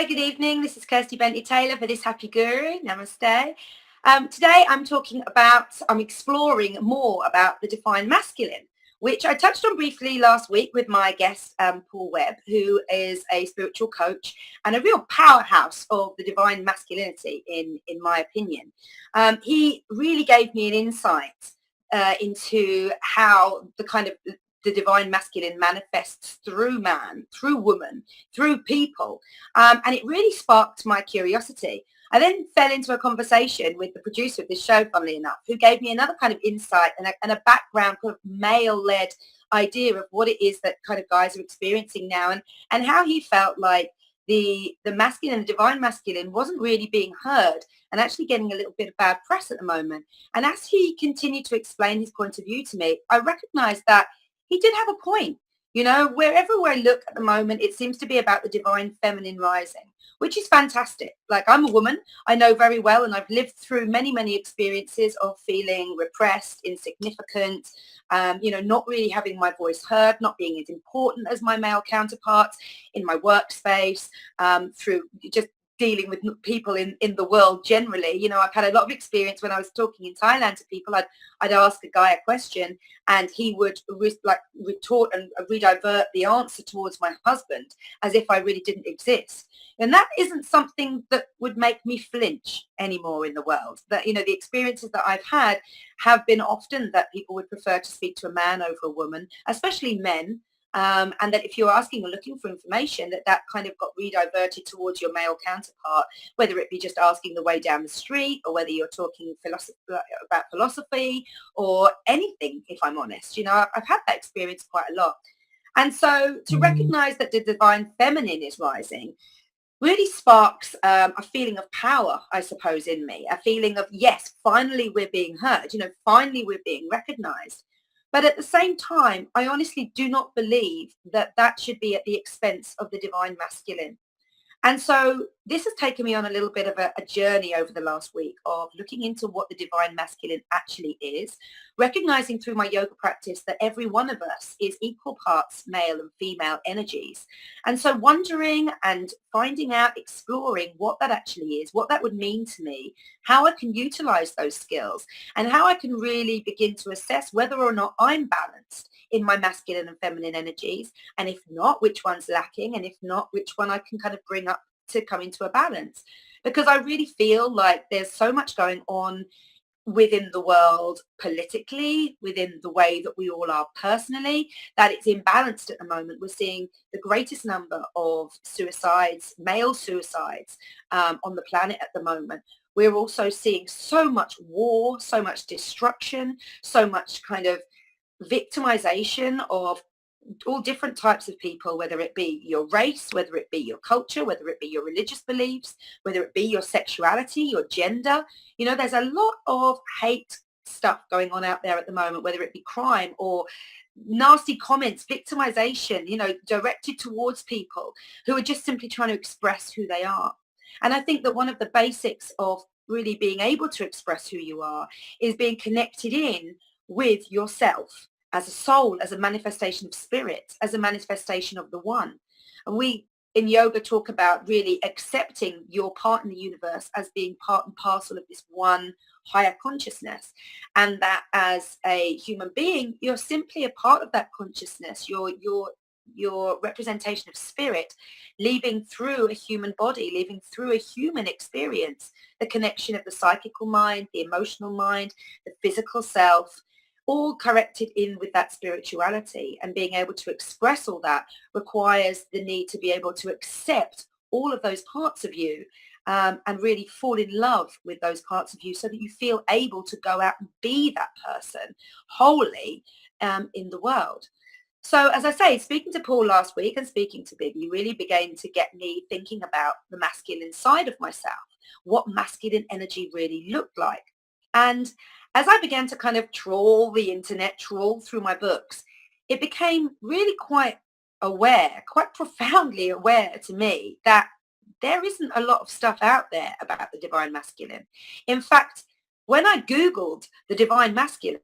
Hi, good evening. This is Kirsty Bentley Taylor for This Happy Guru. Namaste. Today I'm exploring more about the divine masculine, which I touched on briefly last week with my guest, Paul Webb, who is a spiritual coach and a real powerhouse of the divine masculinity, in my opinion. He really gave me an insight into how the divine masculine manifests through man, through woman, through people. And it really sparked my curiosity. I then fell into a conversation with the producer of this show, funnily enough, who gave me another kind of insight and a background kind of male-led idea of what it is that kind of guys are experiencing now, and how he felt like the masculine, the divine masculine wasn't really being heard and actually getting a little bit of bad press at the moment. And as he continued to explain his point of view to me, I recognized that he did have a point. You know, wherever I look at the moment, it seems to be about the divine feminine rising, which is fantastic. Like, I'm a woman, I know very well, and I've lived through many, many experiences of feeling repressed, insignificant, not really having my voice heard, not being as important as my male counterparts in my workspace, through just dealing with people in the world generally. You know, I've had a lot of experience when I was talking in Thailand to people. I'd ask a guy a question and he would retort and redivert the answer towards my husband as if I really didn't exist. And that isn't something that would make me flinch anymore in the world. That, you know, the experiences that I've had have been often that people would prefer to speak to a man over a woman, especially men. And that if you're asking or looking for information, that kind of got rediverted towards your male counterpart, whether it be just asking the way down the street or whether you're talking about philosophy or anything, if I'm honest. You know, I've had that experience quite a lot. And so to recognize that the divine feminine is rising really sparks a feeling of power, I suppose, in me, a feeling of, yes, finally we're being heard, you know, finally we're being recognized. But at the same time, I honestly do not believe that that should be at the expense of the divine masculine. And so this has taken me on a little bit of a journey over the last week of looking into what the divine masculine actually is, recognizing through my yoga practice that every one of us is equal parts male and female energies. And so wondering and finding out, exploring what that actually is, what that would mean to me, how I can utilize those skills, and how I can really begin to assess whether or not I'm balanced in my masculine and feminine energies, and if not, which one's lacking, and if not, which one I can kind of bring up to come into a balance. Because I really feel like there's so much going on within the world politically, within the way that we all are personally, that it's imbalanced at the moment. We're seeing the greatest number of suicides, male suicides, on the planet at the moment. We're also seeing so much war, so much destruction, so much kind of victimization of all different types of people, whether it be your race, whether it be your culture, whether it be your religious beliefs, whether it be your sexuality, your gender. You know, there's a lot of hate stuff going on out there at the moment, whether it be crime or nasty comments, victimization, you know, directed towards people who are just simply trying to express who they are. And I think that one of the basics of really being able to express who you are is being connected in with yourself as a soul, as a manifestation of spirit, as a manifestation of the one. And we in yoga talk about really accepting your part in the universe as being part and parcel of this one higher consciousness. And that as a human being, you're simply a part of that consciousness. Your representation of spirit, leaving through a human body, leaving through a human experience, the connection of the psychical mind, the emotional mind, the physical self, all corrected in with that spirituality. And being able to express all that requires the need to be able to accept all of those parts of you, and really fall in love with those parts of you so that you feel able to go out and be that person wholly, in the world. So as I say, speaking to Paul last week and speaking to Bibby really began to get me thinking about the masculine side of myself, what masculine energy really looked like. And as I began to kind of trawl the internet, trawl through my books, it became really quite aware, quite profoundly aware to me that there isn't a lot of stuff out there about the divine masculine. In fact, when I Googled the divine masculine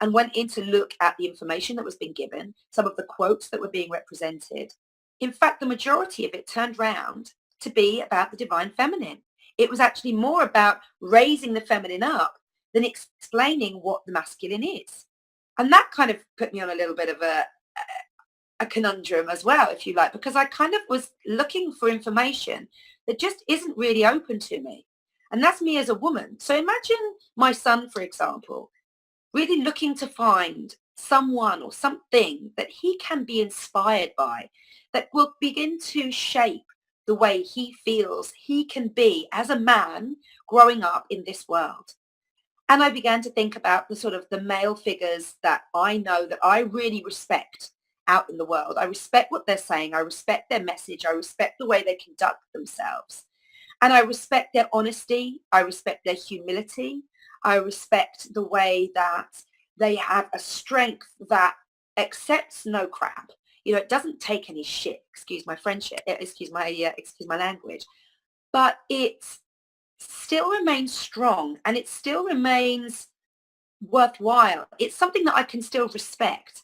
and went in to look at the information that was being given, some of the quotes that were being represented, in fact, the majority of it turned round to be about the divine feminine. It was actually more about raising the feminine up than explaining what the masculine is. And that kind of put me on a little bit of a conundrum as well, if you like, because I kind of was looking for information that just isn't really open to me. And that's me as a woman. So imagine my son, for example, really looking to find someone or something that he can be inspired by that will begin to shape the way he feels he can be as a man growing up in this world. And I began to think about the sort of the male figures that I know that I really respect out in the world. I respect what they're saying. I respect their message. I respect the way they conduct themselves. And I respect their honesty. I respect their humility. I respect the way that they have a strength that accepts no crap. You know, it doesn't take any shit. Excuse my friendship. Excuse my language. But it still remains strong and it still remains worthwhile. It's something that I can still respect.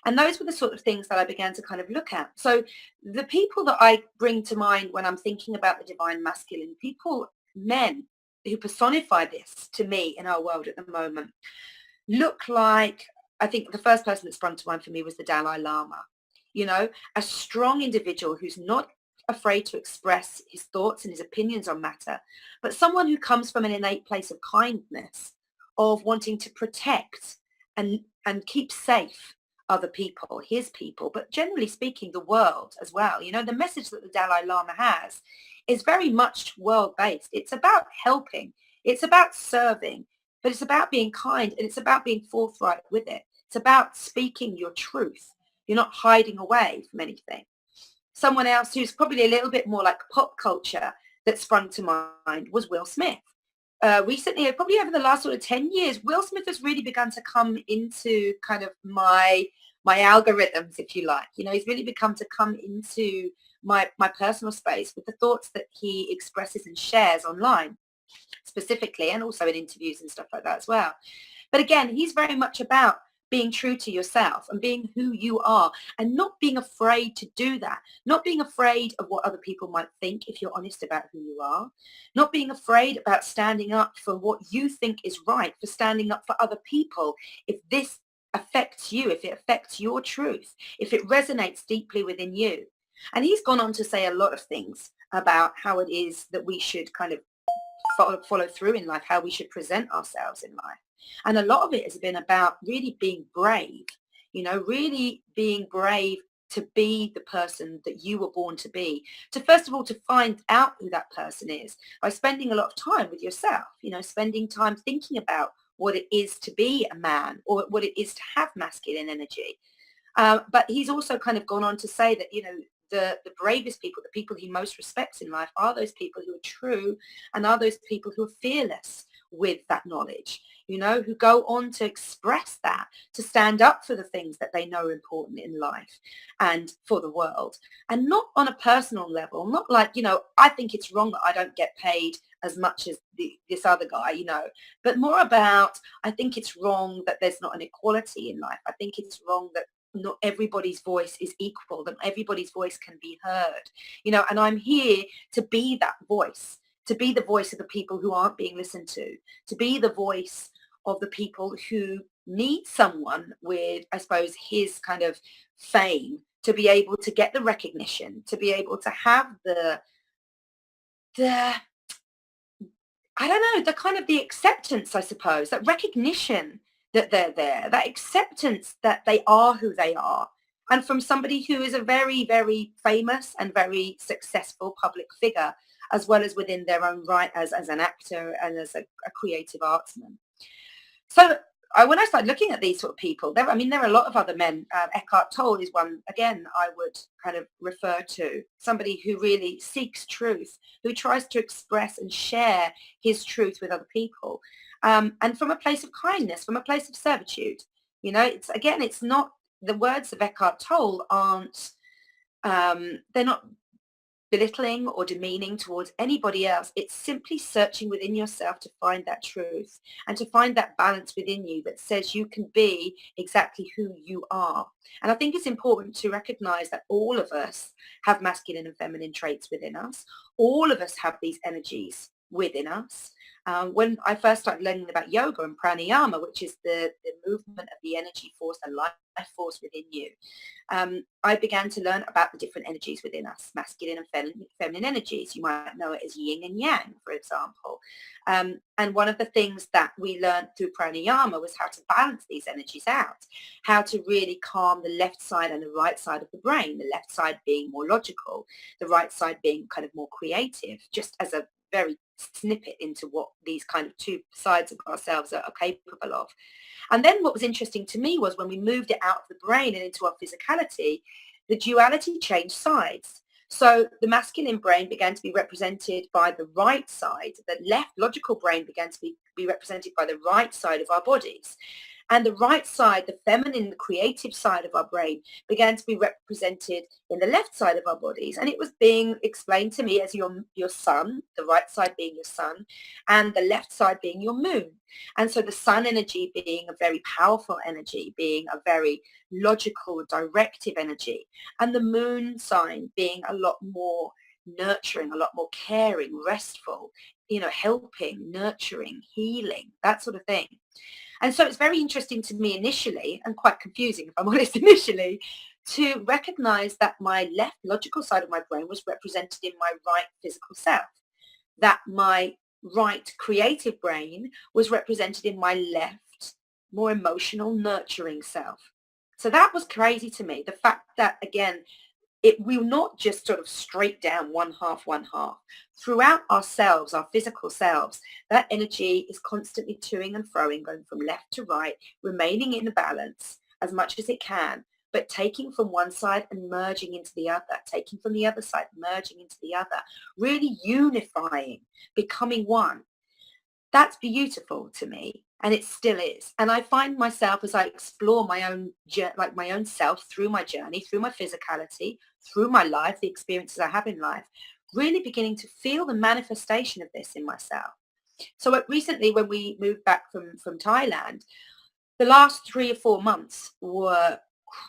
And those were the sort of things that I began to kind of look at. So the people that I bring to mind when I'm thinking about the divine masculine, people, men who personify this to me in our world at the moment, look like, I think the first person that sprung to mind for me was the Dalai Lama. You know, a strong individual who's not afraid to express his thoughts and his opinions on matter, but someone who comes from an innate place of kindness, of wanting to protect and keep safe other people, his people, but generally speaking, the world as well. You know, the message that the Dalai Lama has is very much world-based. It's about helping. It's about serving, but it's about being kind and it's about being forthright with it. It's about speaking your truth. You're not hiding away from anything. Someone else who's probably a little bit more like pop culture that sprung to mind was Will Smith. Recently, probably over the last sort of 10 years, Will Smith has really begun to come into kind of my algorithms, if you like. You know, he's really become to come into my personal space with the thoughts that he expresses and shares online specifically, and also in interviews and stuff like that as well. But again, he's very much about being true to yourself and being who you are and not being afraid to do that, not being afraid of what other people might think if you're honest about who you are, not being afraid about standing up for what you think is right, for standing up for other people if this affects you, if it affects your truth, if it resonates deeply within you. And he's gone on to say a lot of things about how it is that we should kind of follow through in life, how we should present ourselves in life. And a lot of it has been about really being brave, you know, really being brave to be the person that you were born to be, to first of all, to find out who that person is by spending a lot of time with yourself, you know, spending time thinking about what it is to be a man or what it is to have masculine energy. But he's also kind of gone on to say that, you know, the bravest people, the people he most respects in life are those people who are true and are those people who are fearless with that knowledge, you know, who go on to express that, to stand up for the things that they know are important in life and for the world. And not on a personal level, not like, you know, I think it's wrong that I don't get paid as much as this other guy, you know, but more about, I think it's wrong that there's not an equality in life. I think it's wrong that not everybody's voice is equal, that everybody's voice can be heard, you know, and I'm here to be that voice, to be the voice of the people who aren't being listened to be the voice of the people who need someone with, I suppose, his kind of fame to be able to get the recognition, to be able to have the I don't know, the kind of the acceptance, I suppose, that recognition that they're there, that acceptance that they are who they are. And from somebody who is a very, very famous and very successful public figure, as well as within their own right as an actor and as a creative artsman. So when I started looking at these sort of people, there are a lot of other men. Eckhart Tolle is one, again, I would kind of refer to, somebody who really seeks truth, who tries to express and share his truth with other people. And from a place of kindness, from a place of servitude. You know, it's not, the words of Eckhart Tolle aren't, they're not belittling or demeaning towards anybody else. It's simply searching within yourself to find that truth and to find that balance within you that says you can be exactly who you are. And I think it's important to recognize that all of us have masculine and feminine traits within us. All of us have these energies within us. When I first started learning about yoga and pranayama, which is the movement of the energy force, the life force within you, I began to learn about the different energies within us, masculine and feminine energies. You might know it as yin and yang, for example. And one of the things that we learned through pranayama was how to balance these energies out, how to really calm the left side and the right side of the brain, the left side being more logical, the right side being kind of more creative, just as a very snippet into what these kind of two sides of ourselves are capable of. And then what was interesting to me was when we moved it out of the brain and into our physicality, the duality changed sides. So the masculine brain began to be represented by the right side. The left logical brain began to be represented by the right side of our bodies. And the right side, the feminine, the creative side of our brain began to be represented in the left side of our bodies. And it was being explained to me as your sun, the right side being your sun, and the left side being your moon. And so the sun energy being a very powerful energy, being a very logical, directive energy, and the moon sign being a lot more nurturing, a lot more caring, restful, helping, nurturing, healing, that sort of thing. And so it's very interesting to me initially, and quite confusing if I'm honest initially, to recognize that my left logical side of my brain was represented in my right physical self, that my right creative brain was represented in my left, more emotional, nurturing self. So that was crazy to me. The fact that, again, it will not just sort of straight down one half, one half. Throughout ourselves, our physical selves, that energy is constantly toing and froing, going from left to right, remaining in a balance as much as it can, but taking from one side and merging into the other, taking from the other side, merging into the other, really unifying, becoming one. That's beautiful to me, and it still is. And I find myself as I explore my own my own self through my journey, through my physicality, through my life, the experiences I have in life, really beginning to feel the manifestation of this in myself. So recently, when we moved back from Thailand, the last 3 or 4 months were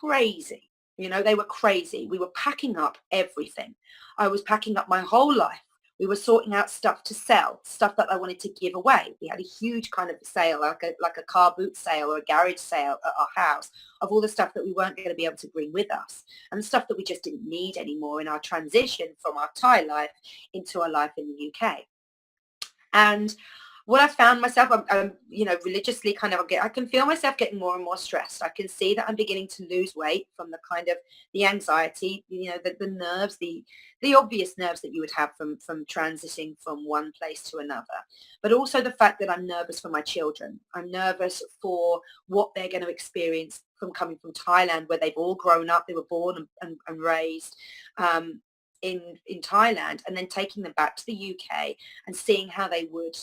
crazy. They were crazy. We were packing up everything. I was packing up my whole life. We were sorting out stuff to sell, stuff that I wanted to give away. We had a huge kind of sale, like a car boot sale or a garage sale at our house of all the stuff that we weren't going to be able to bring with us and the stuff that we just didn't need anymore in our transition from our Thai life into our life in the UK. And what I found myself, I'm religiously kind of, I can feel myself getting more and more stressed. I can see that I'm beginning to lose weight from the kind of the anxiety, the nerves, the obvious nerves that you would have from transiting from one place to another. But also the fact that I'm nervous for my children. I'm nervous for what they're going to experience from coming from Thailand, where they've all grown up. They were born and raised in Thailand, and then taking them back to the UK and seeing how they would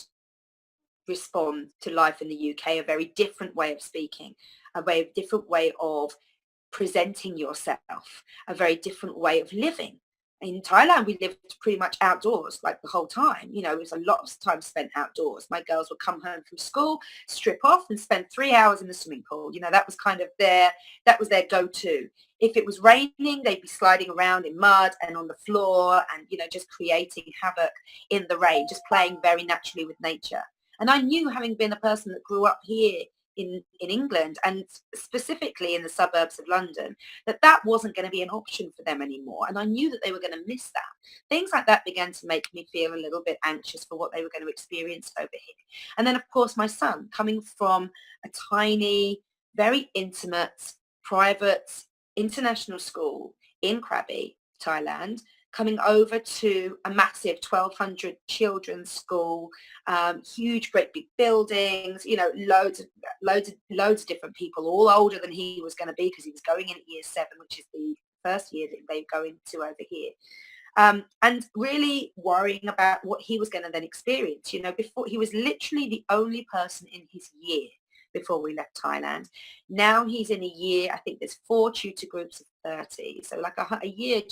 respond to life in the UK, a very different way of speaking, a very different way of presenting yourself, a very different way of living. In Thailand, we lived pretty much outdoors like the whole time. It was a lot of time spent outdoors. My girls would come home from school, strip off and spend 3 hours in the swimming pool. That was kind of their go-to. If it was raining, they'd be sliding around in mud and on the floor and, just creating havoc in the rain, just playing very naturally with nature. And I knew, having been a person that grew up here in England and specifically in the suburbs of London, that wasn't going to be an option for them anymore. And I knew that they were going to miss that. Things like that began to make me feel a little bit anxious for what they were going to experience over here. And then, of course, my son, coming from a tiny, very intimate, private, international school in Krabi, Thailand, coming over to a massive 1,200 children's school, huge, great big buildings, loads of different people, all older than he was going to be because he was going in at year 7, which is the first year that they go into over here. And really worrying about what he was going to then experience. Before, he was literally the only person in his year before we left Thailand. Now he's in a year, I think there's 4 tutor groups of 30. So like a year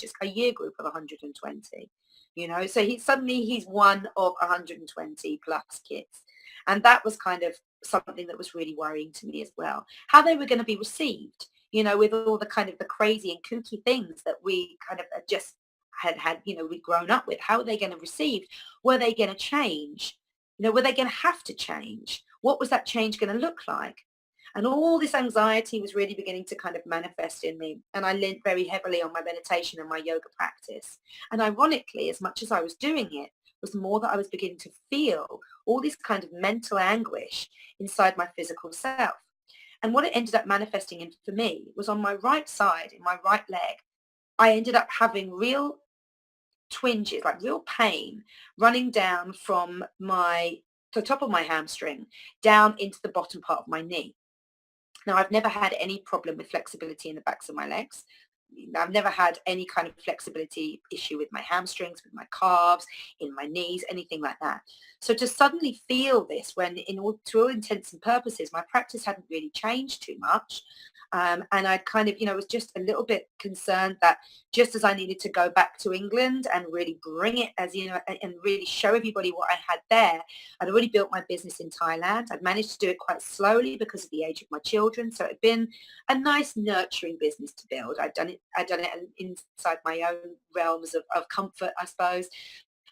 group of 120. So he's one of 120 plus kids. And that was kind of something that was really worrying to me as well, how they were going to be received, with all the kind of the crazy and kooky things that we kind of just had, we'd grown up with. How were they going to receive? Were they going to change? Were they going to have to change? What was that change going to look like? And all this anxiety was really beginning to kind of manifest in me. And I leaned very heavily on my meditation and my yoga practice. And ironically, as much as I was doing it, was the more that I was beginning to feel all this kind of mental anguish inside my physical self. And what it ended up manifesting in for me was on my right side, in my right leg, I ended up having real twinges, like real pain running down from the top of my hamstring down into the bottom part of my knee. Now, I've never had any problem with flexibility in the backs of my legs. I've never had any kind of flexibility issue with my hamstrings, with my calves, in my knees, anything like that. So to suddenly feel this when to all intents and purposes, my practice hadn't really changed too much. And I kind of, was just a little bit concerned that just as I needed to go back to England and really bring it and really show everybody what I had there, I'd already built my business in Thailand. I'd managed to do it quite slowly because of the age of my children. So it had been a nice nurturing business to build. I'd done it inside my own realms of comfort, I suppose.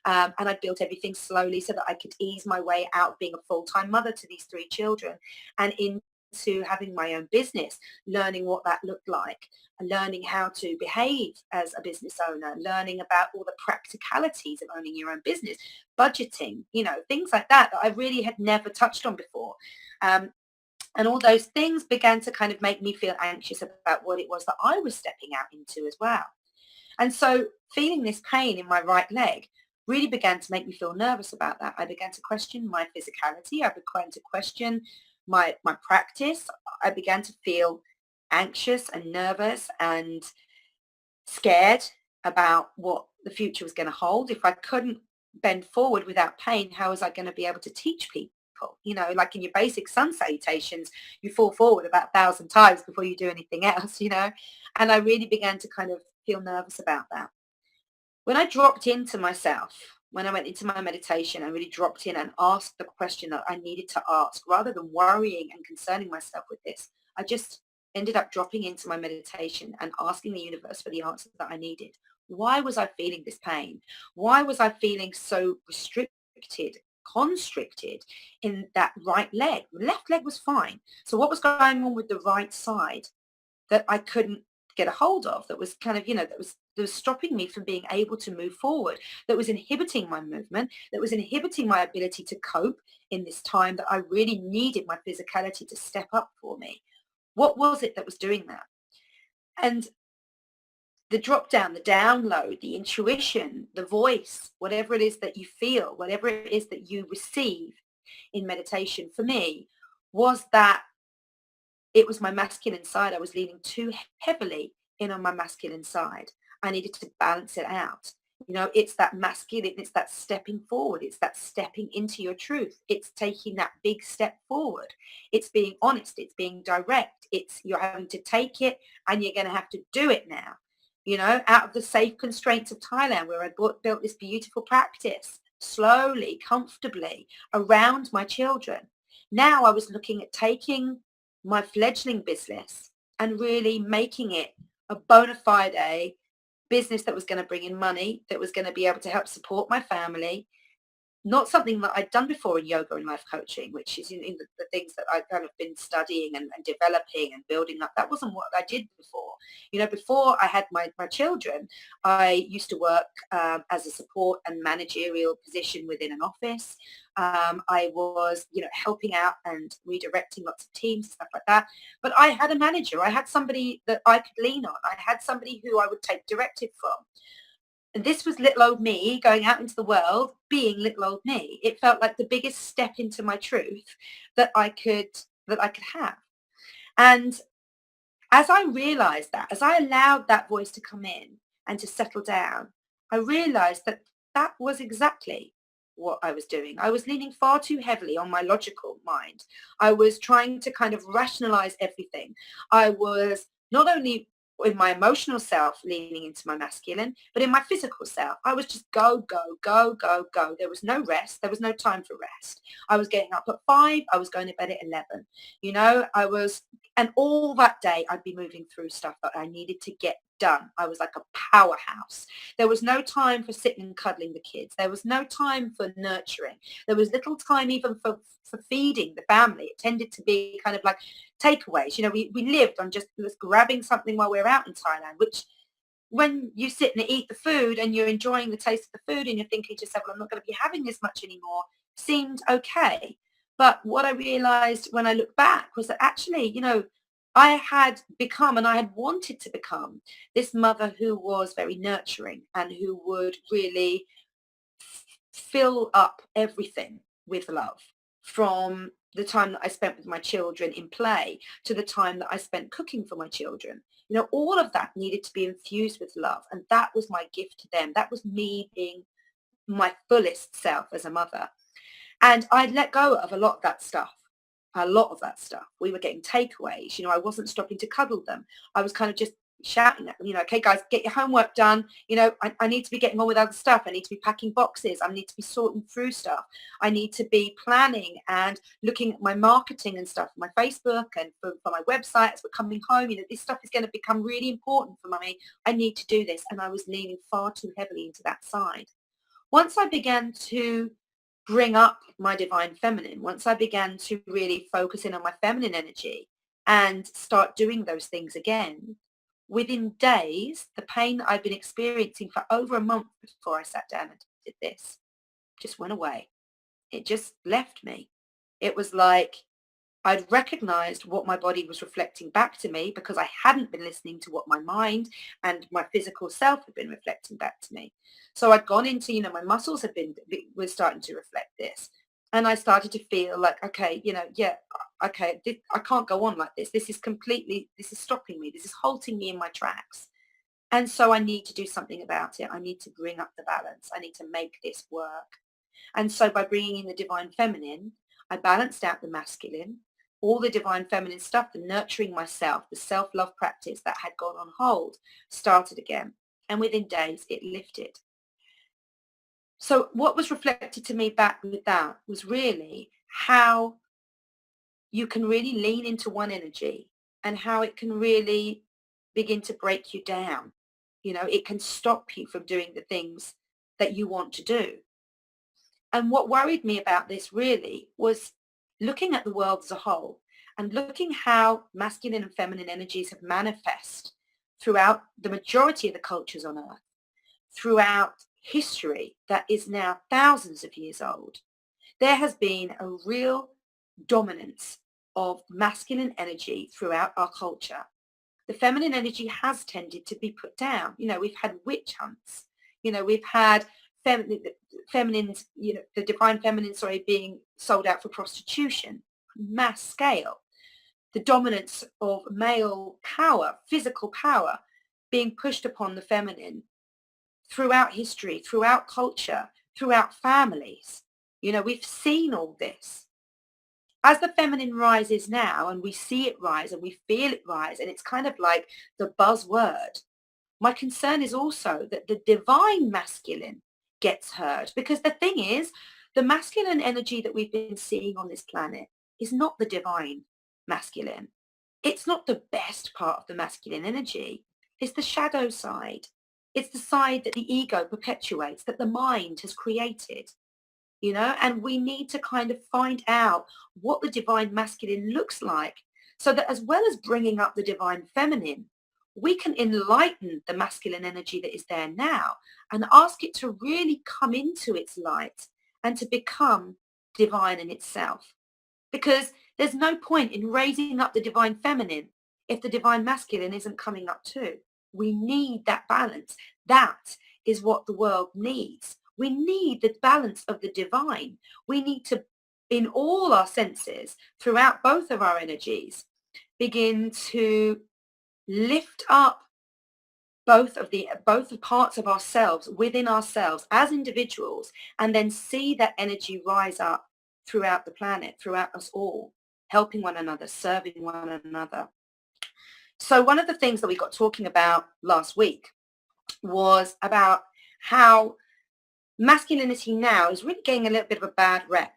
And I built everything slowly so that I could ease my way out of being a full-time mother to these 3 children and into having my own business, learning what that looked like, and learning how to behave as a business owner, learning about all the practicalities of owning your own business, budgeting, things like that I really had never touched on before. And all those things began to kind of make me feel anxious about what it was that I was stepping out into as well. And so feeling this pain in my right leg really began to make me feel nervous about that. I began to question my physicality. I began to question my practice. I began to feel anxious and nervous and scared about what the future was going to hold. If I couldn't bend forward without pain, how was I going to be able to teach people? Like in your basic sun salutations, you fall forward about 1,000 times before you do anything else, and I really began to kind of feel nervous about that. When I dropped into myself, when I went into my meditation, I really dropped in and asked the question that I needed to ask. Rather than worrying and concerning myself with this, I just ended up dropping into my meditation and asking the universe for the answer that I needed. Why was I feeling this pain? Why was I feeling so restricted, constricted in that right leg? The left leg was fine. So what was going on with the right side that I couldn't get a hold of, that was kind of, that was stopping me from being able to move forward, that was inhibiting my movement, that was inhibiting my ability to cope in this time that I really needed my physicality to step up for me? What was it that was doing that? And the drop down, the download, the intuition, the voice, whatever it is that you feel, whatever it is that you receive in meditation, for me, was that it was my masculine side. I was leaning too heavily in on my masculine side. I needed to balance it out. It's that masculine, it's that stepping forward. It's that stepping into your truth. It's taking that big step forward. It's being honest. It's being direct. You're having to take it and you're going to have to do it now. Out of the safe constraints of Thailand, where I built this beautiful practice slowly, comfortably around my children. Now I was looking at taking my fledgling business and really making it a bona fide business that was going to bring in money, that was going to be able to help support my family. Not something that I'd done before in yoga and life coaching, which is in the things that I've kind of been studying and developing and building up. That wasn't what I did before. Before I had my children, I used to work as a support and managerial position within an office. I was, helping out and redirecting lots of teams, stuff like that. But I had a manager. I had somebody that I could lean on. I had somebody who I would take directive from. And this was little old me going out into the world, being little old me. It felt like the biggest step into my truth that I could have. And as I realized that, as I allowed that voice to come in and to settle down, I realized that that was exactly what I was doing. I was leaning far too heavily on my logical mind. I was trying to kind of rationalize everything. I was not only in my emotional self leaning into my masculine, but in my physical self, I was just go, go, go, go, go. There was no rest. There was no time for rest. I was getting up at 5. I was going to bed at 11. You know, and all that day I'd be moving through stuff that I needed to get done. I was like a powerhouse. There was no time for sitting and cuddling the kids. There was no time for nurturing. There was little time even for feeding the family. It tended to be kind of like takeaways. You know, we lived on just grabbing something while we were out in Thailand, which when you sit and eat the food and you're enjoying the taste of the food and you're thinking to yourself, well, I'm not going to be having this much anymore, seemed okay. But what I realized when I look back was that actually, you know, I had become and I had wanted to become this mother who was very nurturing and who would really fill up everything with love, from the time that I spent with my children in play to the time that I spent cooking for my children. You know, all of that needed to be infused with love. And that was my gift to them. That was me being my fullest self as a mother. And I'd let go of a lot of that stuff. A lot of that stuff. We were getting takeaways. You know, I wasn't stopping to cuddle them. I was kind of just shouting at them, you know, okay, guys, get your homework done. You know, I need to be getting on with other stuff. I need to be packing boxes. I need to be sorting through stuff. I need to be planning and looking at my marketing and stuff, my Facebook and for my website as we're coming home. You know, this stuff is going to become really important for mummy. I need to do this. And I was leaning far too heavily into that side. Once I began to bring up my divine feminine, once I began to really focus in on my feminine energy and start doing those things again, within days, the pain that I'd been experiencing for over a month before I sat down and did this just went away. It just left me. It was like I'd recognized what my body was reflecting back to me because I hadn't been listening to what my mind and my physical self had been reflecting back to me. So I'd gone into, you know, my muscles were starting to reflect this. And I started to feel like, okay, you know, yeah, okay, I can't go on like this. This is stopping me. This is halting me in my tracks. And so I need to do something about it. I need to bring up the balance. I need to make this work. And so by bringing in the divine feminine, I balanced out the masculine, all the divine feminine stuff, the nurturing myself, the self-love practice that had gone on hold started again. And within days, it lifted. So what was reflected to me back with that was really how you can really lean into one energy and how it can really begin to break you down. You know, it can stop you from doing the things that you want to do. And what worried me about this really was looking at the world as a whole and looking how masculine and feminine energies have manifest throughout the majority of the cultures on earth, throughout history that is now thousands of years old. There has been a real dominance of masculine energy throughout our culture. The feminine energy has tended to be put down. You know, we've had witch hunts. You know, we've had feminines, you know, the divine feminine, sorry, being sold out for prostitution, mass scale. The dominance of male power, physical power, being pushed upon the feminine throughout history, throughout culture, throughout families. You know, we've seen all this. As the feminine rises now, and we see it rise and we feel it rise, and it's kind of like the buzzword, my concern is also that the divine masculine gets heard. Because the thing is, the masculine energy that we've been seeing on this planet is not the divine masculine. It's not the best part of the masculine energy. It's the shadow side. It's the side that the ego perpetuates, that the mind has created. You know, and we need to kind of find out what the divine masculine looks like so that as well as bringing up the divine feminine, we can enlighten the masculine energy that is there now and ask it to really come into its light and to become divine in itself. Because there's no point in raising up the divine feminine if the divine masculine isn't coming up too. We need that balance. That is what the world needs. We need the balance of the divine. We need to, in all our senses, throughout both of our energies, begin to lift up both the parts of ourselves within ourselves as individuals, and then see that energy rise up throughout the planet, throughout us all, helping one another, serving one another. So one of the things that we got talking about last week was about how masculinity now is really getting a little bit of a bad rep.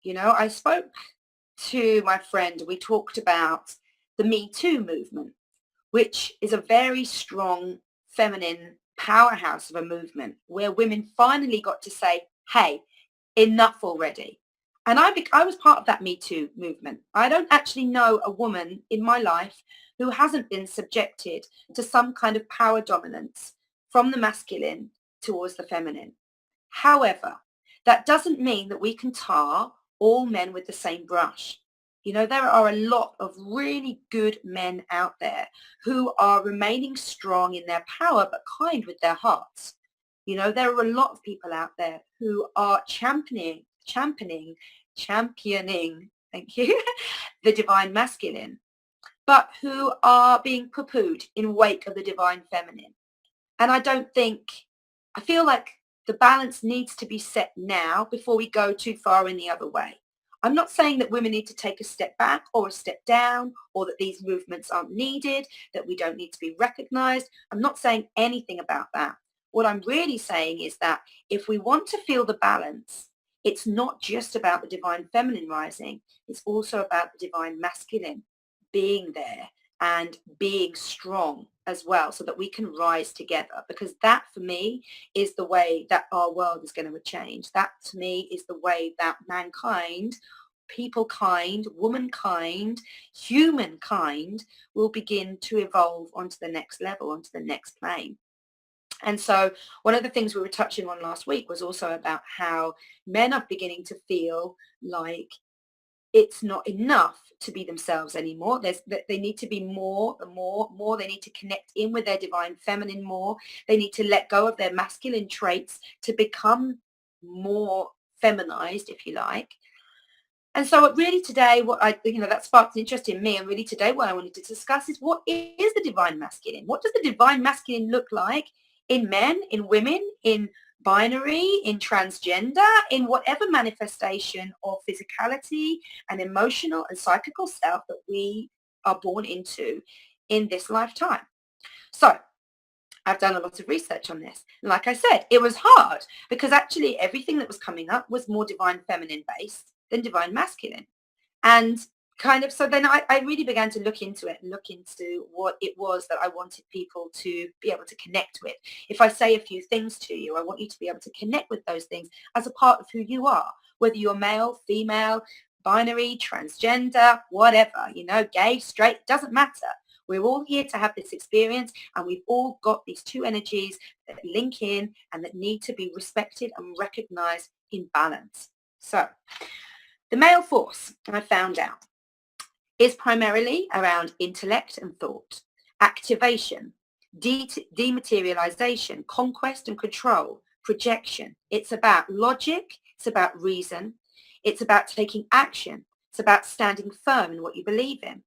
I spoke to my friend, we talked about the Me Too movement, which is a very strong feminine powerhouse of a movement where women finally got to say, hey, enough already. And I was part of that Me Too movement. I don't actually know a woman in my life who hasn't been subjected to some kind of power dominance from the masculine towards the feminine. However, that doesn't mean that we can tar all men with the same brush. There are a lot of really good men out there who are remaining strong in their power, but kind with their hearts. There are a lot of people out there who are championing, thank you, the divine masculine, but who are being poo-pooed in wake of the divine feminine. And I feel like the balance needs to be set now before we go too far in the other way. I'm not saying that women need to take a step back or a step down, or that these movements aren't needed, that we don't need to be recognized. I'm not saying anything about that. What I'm really saying is that if we want to feel the balance, it's not just about the divine feminine rising. It's also about the divine masculine being there and being strong as well, so that we can rise together, because that for me is the way that our world is going to change. That to me is the way that mankind, people kind, womankind, humankind will begin to evolve onto the next level, onto the next plane. And so one of the things we were touching on last week was also about how men are beginning to feel like it's not enough to be themselves anymore. They need to be more. They need to connect in with their divine feminine more. They need to let go of their masculine traits to become more feminized, if you like. And so really today, that sparked an interest in me. And really today, what I wanted to discuss is, what is the divine masculine? What does the divine masculine look like in men, in women, in binary, in transgender, in whatever manifestation of physicality and emotional and psychical self that we are born into in this lifetime? So I've done a lot of research on this. And like I said, it was hard because actually everything that was coming up was more divine feminine based than divine masculine. And so then I really began to look into it and look into what it was that I wanted people to be able to connect with. If I say a few things to you, I want you to be able to connect with those things as a part of who you are, whether you're male, female, binary, transgender, whatever, gay, straight, doesn't matter. We're all here to have this experience, and we've all got these two energies that link in and that need to be respected and recognized in balance. So the male force, I found out, is primarily around intellect and thought, activation, dematerialization, conquest and control, projection. It's about logic. It's about reason. It's about taking action. It's about standing firm in what you believe in.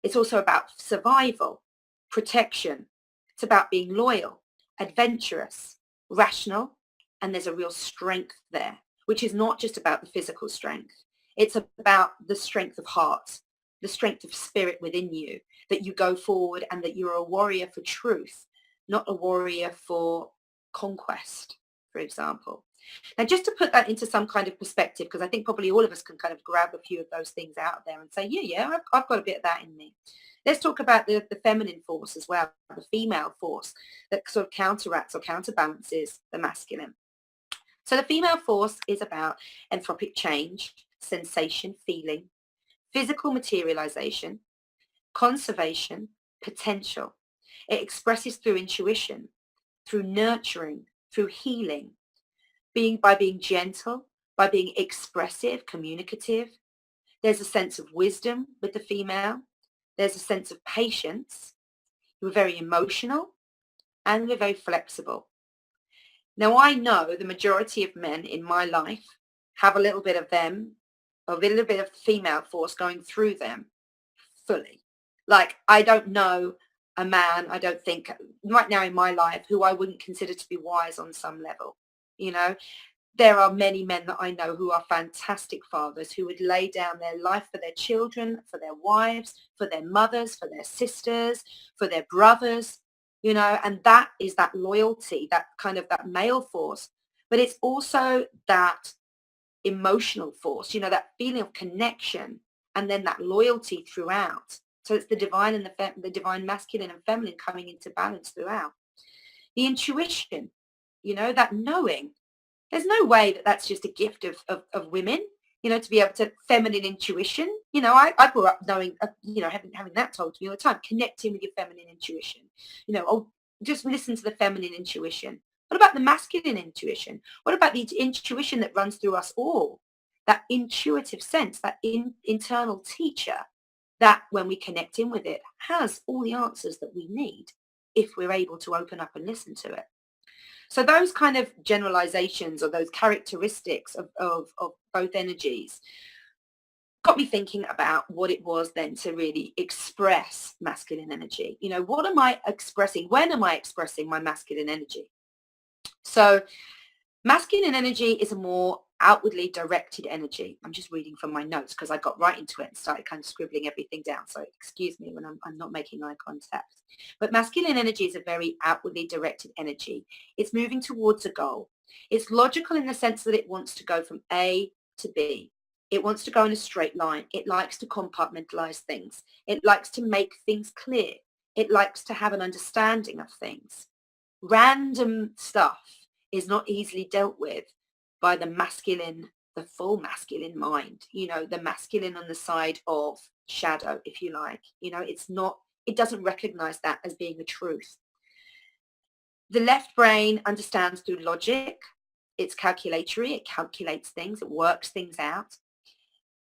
It's also about survival, protection. It's about being loyal, adventurous, rational, and there's a real strength there, which is not just about the physical strength. It's about the strength of heart, the strength of spirit within you, that you go forward and that you're a warrior for truth, not a warrior for conquest, for example. Now, just to put that into some kind of perspective, because I think probably all of us can kind of grab a few of those things out there and say, yeah, I've got a bit of that in me. Let's talk about the feminine force as well, the female force that sort of counteracts or counterbalances the masculine. So the female force is about anthropic change, sensation, feeling, physical materialization, conservation, potential. It expresses through intuition, through nurturing, through healing, by being gentle, by being expressive, communicative. There's a sense of wisdom with the female. There's a sense of patience. We're very emotional and we're very flexible. Now, I know the majority of men in my life have a little bit of them, a little bit of female force going through them fully. Like, I don't know a man, I don't think right now in my life, who I wouldn't consider to be wise on some level. there are many men that I know who are fantastic fathers who would lay down their life for their children, for their wives, for their mothers, for their sisters, for their brothers, and that is that loyalty, that kind of that male force. But it's also that emotional force, that feeling of connection, and then that loyalty throughout. So it's the divine and the divine masculine and feminine coming into balance throughout. The intuition, that knowing. There's no way that that's just a gift of women, to be able to feminine intuition. I grew up knowing, having that told to me all the time, connecting with your feminine intuition. Just listen to the feminine intuition. What about the masculine intuition? What about the intuition that runs through us all? That intuitive sense, that internal teacher that when we connect in with it has all the answers that we need if we're able to open up and listen to it. So those kind of generalizations or those characteristics of both energies got me thinking about what it was then to really express masculine energy. What am I expressing? When am I expressing my masculine energy? So masculine energy is a more outwardly directed energy. I'm just reading from my notes because I got right into it and started kind of scribbling everything down. So excuse me when I'm not making eye contact. But masculine energy is a very outwardly directed energy. It's moving towards a goal. It's logical in the sense that it wants to go from A to B. It wants to go in a straight line. It likes to compartmentalize things. It likes to make things clear. It likes to have an understanding of things. Random stuff is not easily dealt with by the masculine, the full masculine mind, the masculine on the side of shadow, if you like. It doesn't recognize that as being a truth. The left brain understands through logic. It's calculatory. It calculates things. It works things out.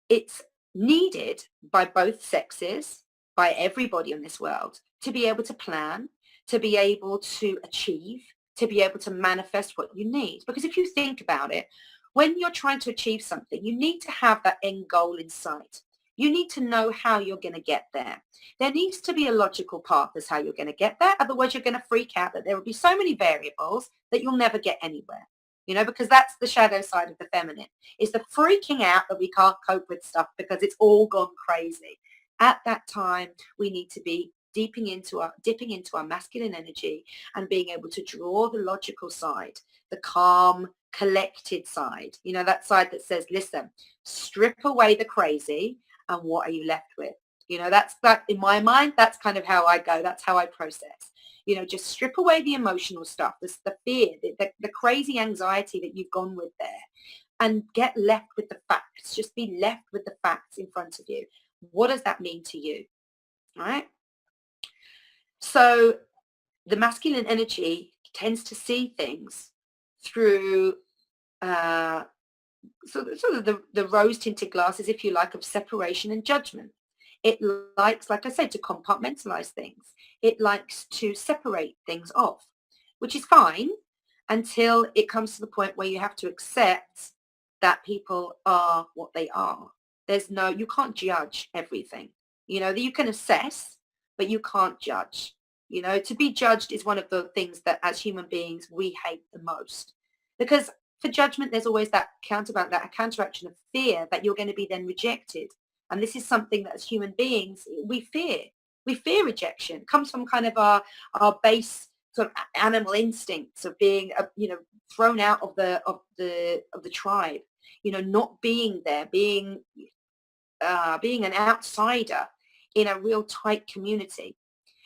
It's needed by both sexes, by everybody in this world, to be able to plan, to be able to achieve, to be able to manifest what you need. Because if you think about it, when you're trying to achieve something, you need to have that end goal in sight. You need to know how you're going to get there. There needs to be a logical path as how you're going to get there. Otherwise, you're going to freak out that there will be so many variables that you'll never get anywhere. Because that's the shadow side of the feminine. It's the freaking out that we can't cope with stuff because it's all gone crazy. At that time, we need to be dipping into our masculine energy and being able to draw the logical side, the calm, collected side, that side that says, listen, strip away the crazy and what are you left with? That's that in my mind, that's kind of how I go. That's how I process. Just strip away the emotional stuff, the fear, the crazy anxiety that you've gone with there and get left with the facts. Just be left with the facts in front of you. What does that mean to you? All right. So the masculine energy tends to see things through sort of the rose-tinted glasses, if you like, of separation and judgment. It likes, like I said, to compartmentalize things. It likes to separate things off, which is fine until it comes to the point where you have to accept that people are what they are. You can't judge everything. You can assess, but you can't judge. To be judged is one of the things that as human beings we hate the most, because for judgment there's always that counteraction of fear that you're going to be then rejected. And this is something that as human beings we fear. We fear rejection. It comes from kind of our base sort of animal instincts of being thrown out of the tribe, not being there, being an outsider in a real tight community.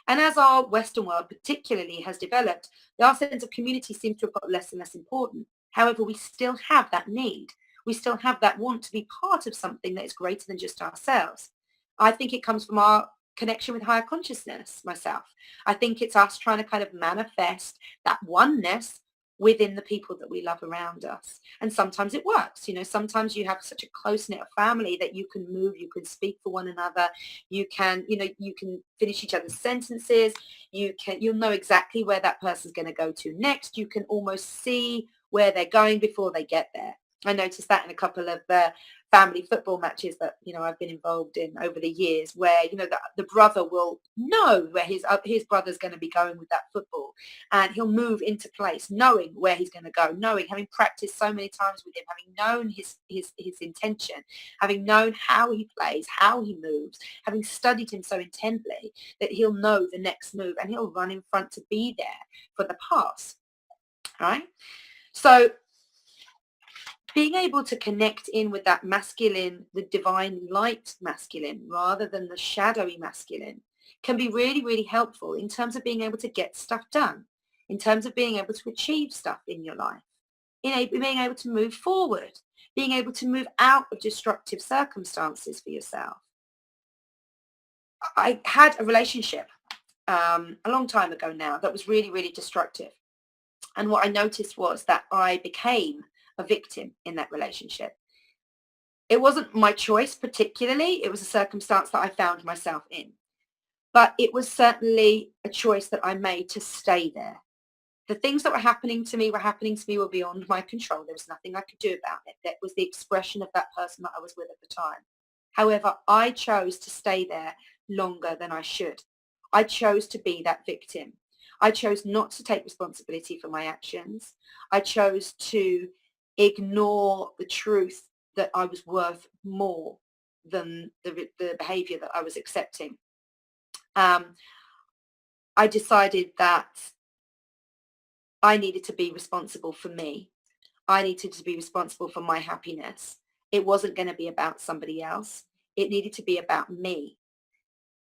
And as our Western world particularly has developed, our sense of community seems to have got less and less important. However, we still have that need. We still have that want to be part of something that is greater than just ourselves. I think it comes from our connection with higher consciousness, myself. I think it's us trying to kind of manifest that oneness within the people that we love around us. And sometimes it works. Sometimes you have such a close-knit family that you can move, you can speak for one another, you can finish each other's sentences, you'll know exactly where that person's going to go to next. You can almost see where they're going before they get there. I noticed that in a couple of family football matches that, I've been involved in over the years where, the brother will know where his brother's going to be going with that football, and he'll move into place knowing where he's going to go, having practiced so many times with him, having known his intention, having known how he plays, how he moves, having studied him so intently that he'll know the next move and he'll run in front to be there for the pass, right? So being able to connect in with that masculine, the divine light masculine, rather than the shadowy masculine, can be really, really helpful in terms of being able to get stuff done, in terms of being able to achieve stuff in your life, being able to move forward, being able to move out of destructive circumstances for yourself. I had a relationship a long time ago now that was really, really destructive. And what I noticed was that I became a victim in that relationship. It wasn't my choice particularly. It was a circumstance that I found myself in. But it was certainly a choice that I made to stay there. The things that were happening to me were beyond my control. There was nothing I could do about it. That was the expression of that person that I was with at the time. However, I chose to stay there longer than I should. I chose to be that victim. I chose not to take responsibility for my actions. I chose to ignore the truth that I was worth more than the behavior that I was accepting. I decided that I needed to be responsible for me. I needed to be responsible for my happiness. It wasn't going to be about somebody else. It needed to be about me.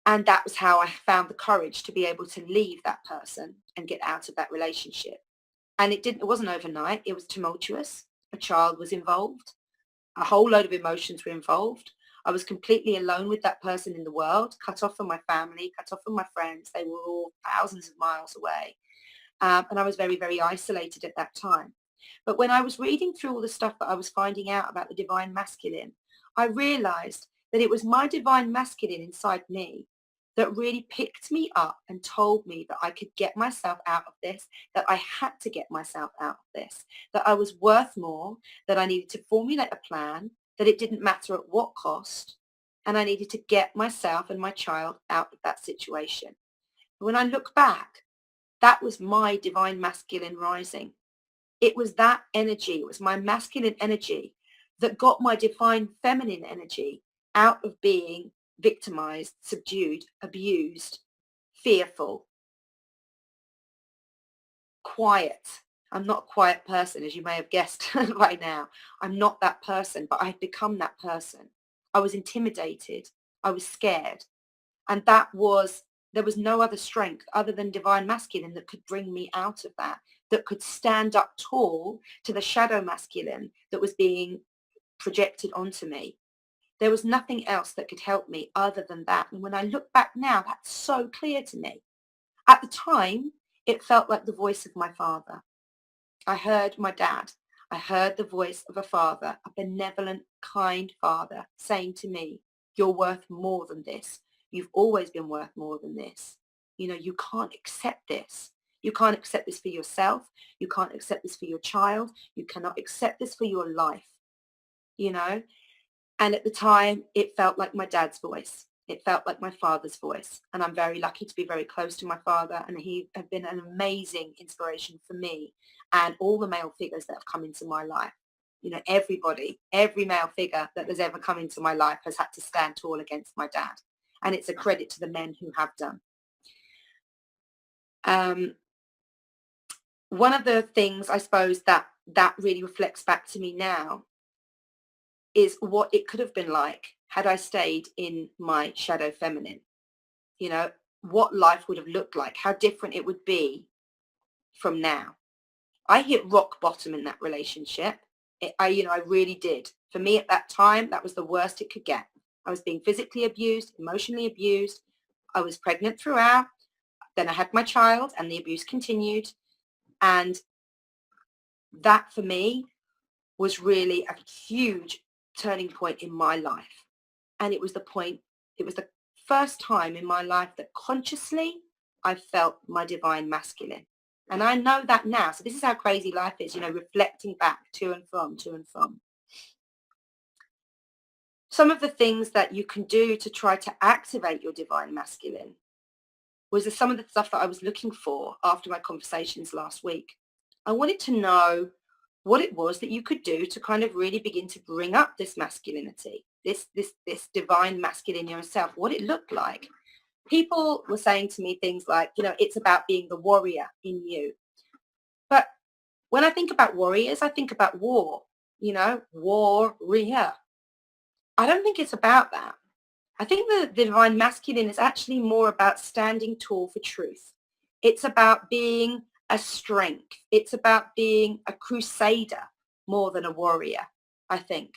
And that was how I found the courage to be able to leave that person and get out of that relationship. And it wasn't overnight. It was tumultuous. A child was involved. A whole load of emotions were involved. I was completely alone with that person in the world, cut off from my family, cut off from my friends. They were all thousands of miles away. And I was very, very isolated at that time. But when I was reading through all the stuff that I was finding out about the divine masculine, I realized that it was my divine masculine inside me that really picked me up and told me that I could get myself out of this, that I had to get myself out of this, that I was worth more, that I needed to formulate a plan, that it didn't matter at what cost, and I needed to get myself and my child out of that situation. When I look back, that was my divine masculine rising. It was that energy, it was my masculine energy that got my divine feminine energy out of being victimized, subdued, abused, fearful, quiet. I'm not a quiet person, as you may have guessed by now. I'm not that person, but I've become that person. I was intimidated. I was scared. And there was no other strength other than divine masculine that could bring me out of that could stand up tall to the shadow masculine that was being projected onto me. There was nothing else that could help me other than that. And when I look back now, that's so clear to me. At the time, it felt like the voice of my father. I heard my dad. I heard the voice of a father, a benevolent, kind father saying to me, "You're worth more than this. You've always been worth more than this. You can't accept this. You can't accept this for yourself. You can't accept this for your child. You cannot accept this for your life." And at the time, it felt like my dad's voice. It felt like my father's voice. And I'm very lucky to be very close to my father. And he has been an amazing inspiration for me and all the male figures that have come into my life. Everybody, every male figure that has ever come into my life has had to stand tall against my dad. And it's a credit to the men who have done. One of the things I suppose that really reflects back to me now is what it could have been like had I stayed in my shadow feminine. What life would have looked like, how different it would be from now. I hit rock bottom in that relationship. I really did. For me at that time, that was the worst it could get. I was being physically abused, emotionally abused. I was pregnant throughout. Then I had my child and the abuse continued. And that for me was really a huge turning point in my life. And it was the first time in my life that consciously I felt my divine masculine. And I know that now. So this is how crazy life is, reflecting back to and from. some of the things that you can do to try to activate your divine masculine was some of the stuff that I was looking for after my conversations last week. I wanted to know what it was that you could do to kind of really begin to bring up this masculinity, this divine masculine in yourself, what it looked like. People were saying to me things like, it's about being the warrior in you. But when I think about warriors, I think about war, warrior. I don't think it's about that. I think the divine masculine is actually more about standing tall for truth. It's about being a strength. It's about being a crusader more than a warrior, I think.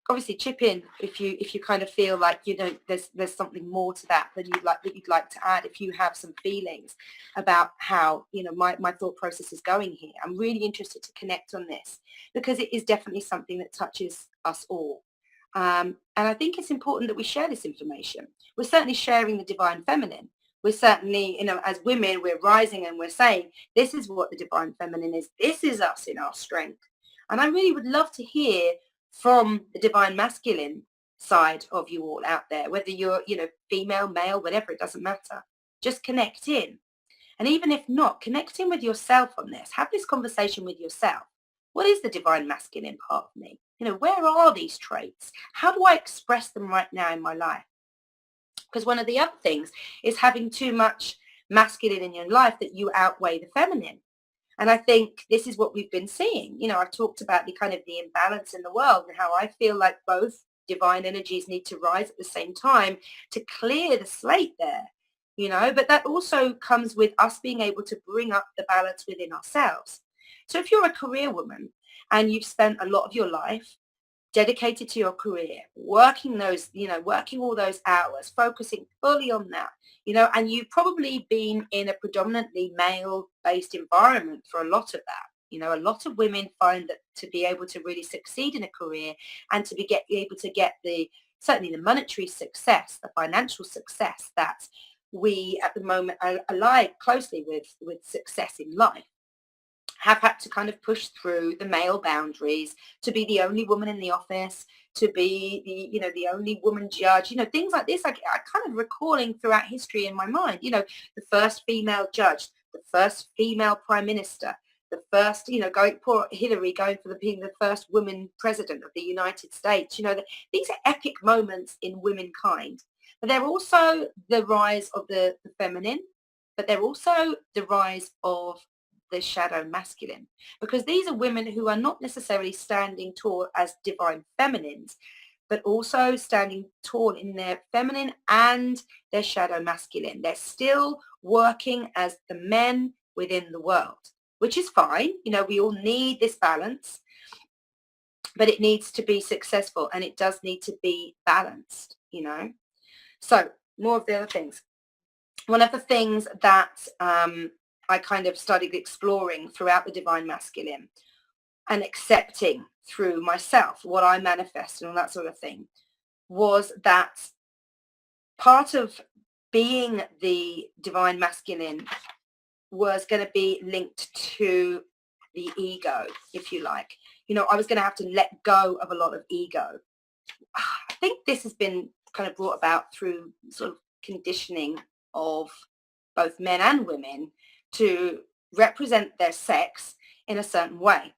Obviously, chip in if you kind of feel like there's something more to that than you'd like to add. If you have some feelings about how my thought process is going here, I'm really interested to connect on this because it is definitely something that touches us all. And I think it's important that we share this information. We're certainly sharing the divine feminine. We're certainly, as women, we're rising and we're saying, this is what the divine feminine is. This is us in our strength. And I really would love to hear from the divine masculine side of you all out there, whether you're, female, male, whatever, it doesn't matter. Just connect in. And even if not, connect in with yourself on this. Have this conversation with yourself. What is the divine masculine part of me? Where are these traits? How do I express them right now in my life? Because one of the other things is having too much masculine in your life that you outweigh the feminine. And I think this is what we've been seeing. I've talked about the imbalance in the world and how I feel like both divine energies need to rise at the same time to clear the slate there, but that also comes with us being able to bring up the balance within ourselves. So if you're a career woman and you've spent a lot of your life dedicated to your career, working all those hours, focusing fully on that, and you've probably been in a predominantly male-based environment for a lot of that. A lot of women find that to be able to really succeed in a career and to be able to get certainly the monetary success, the financial success that we at the moment ally closely with success in life, have had to kind of push through the male boundaries to be the only woman in the office, to be the only woman judge, things like this. I kind of recalling throughout history in my mind, the first female judge, the first female prime minister, the first, poor Hillary going for being the first woman president of the United States. These are epic moments in womankind, but they're also the rise of the feminine, but they're also the rise of the shadow masculine, because these are women who are not necessarily standing tall as divine feminines, but also standing tall in their feminine and their shadow masculine. They're still working as the men within the world, which is fine. We all need this balance, but it needs to be successful and it does need to be balanced, So more of the other things. One of the things that I kind of started exploring throughout the divine masculine and accepting through myself what I manifest and all that sort of thing was that part of being the divine masculine was going to be linked to the ego, if you like. I was going to have to let go of a lot of ego. I think this has been kind of brought about through sort of conditioning of both men and women to represent their sex in a certain way.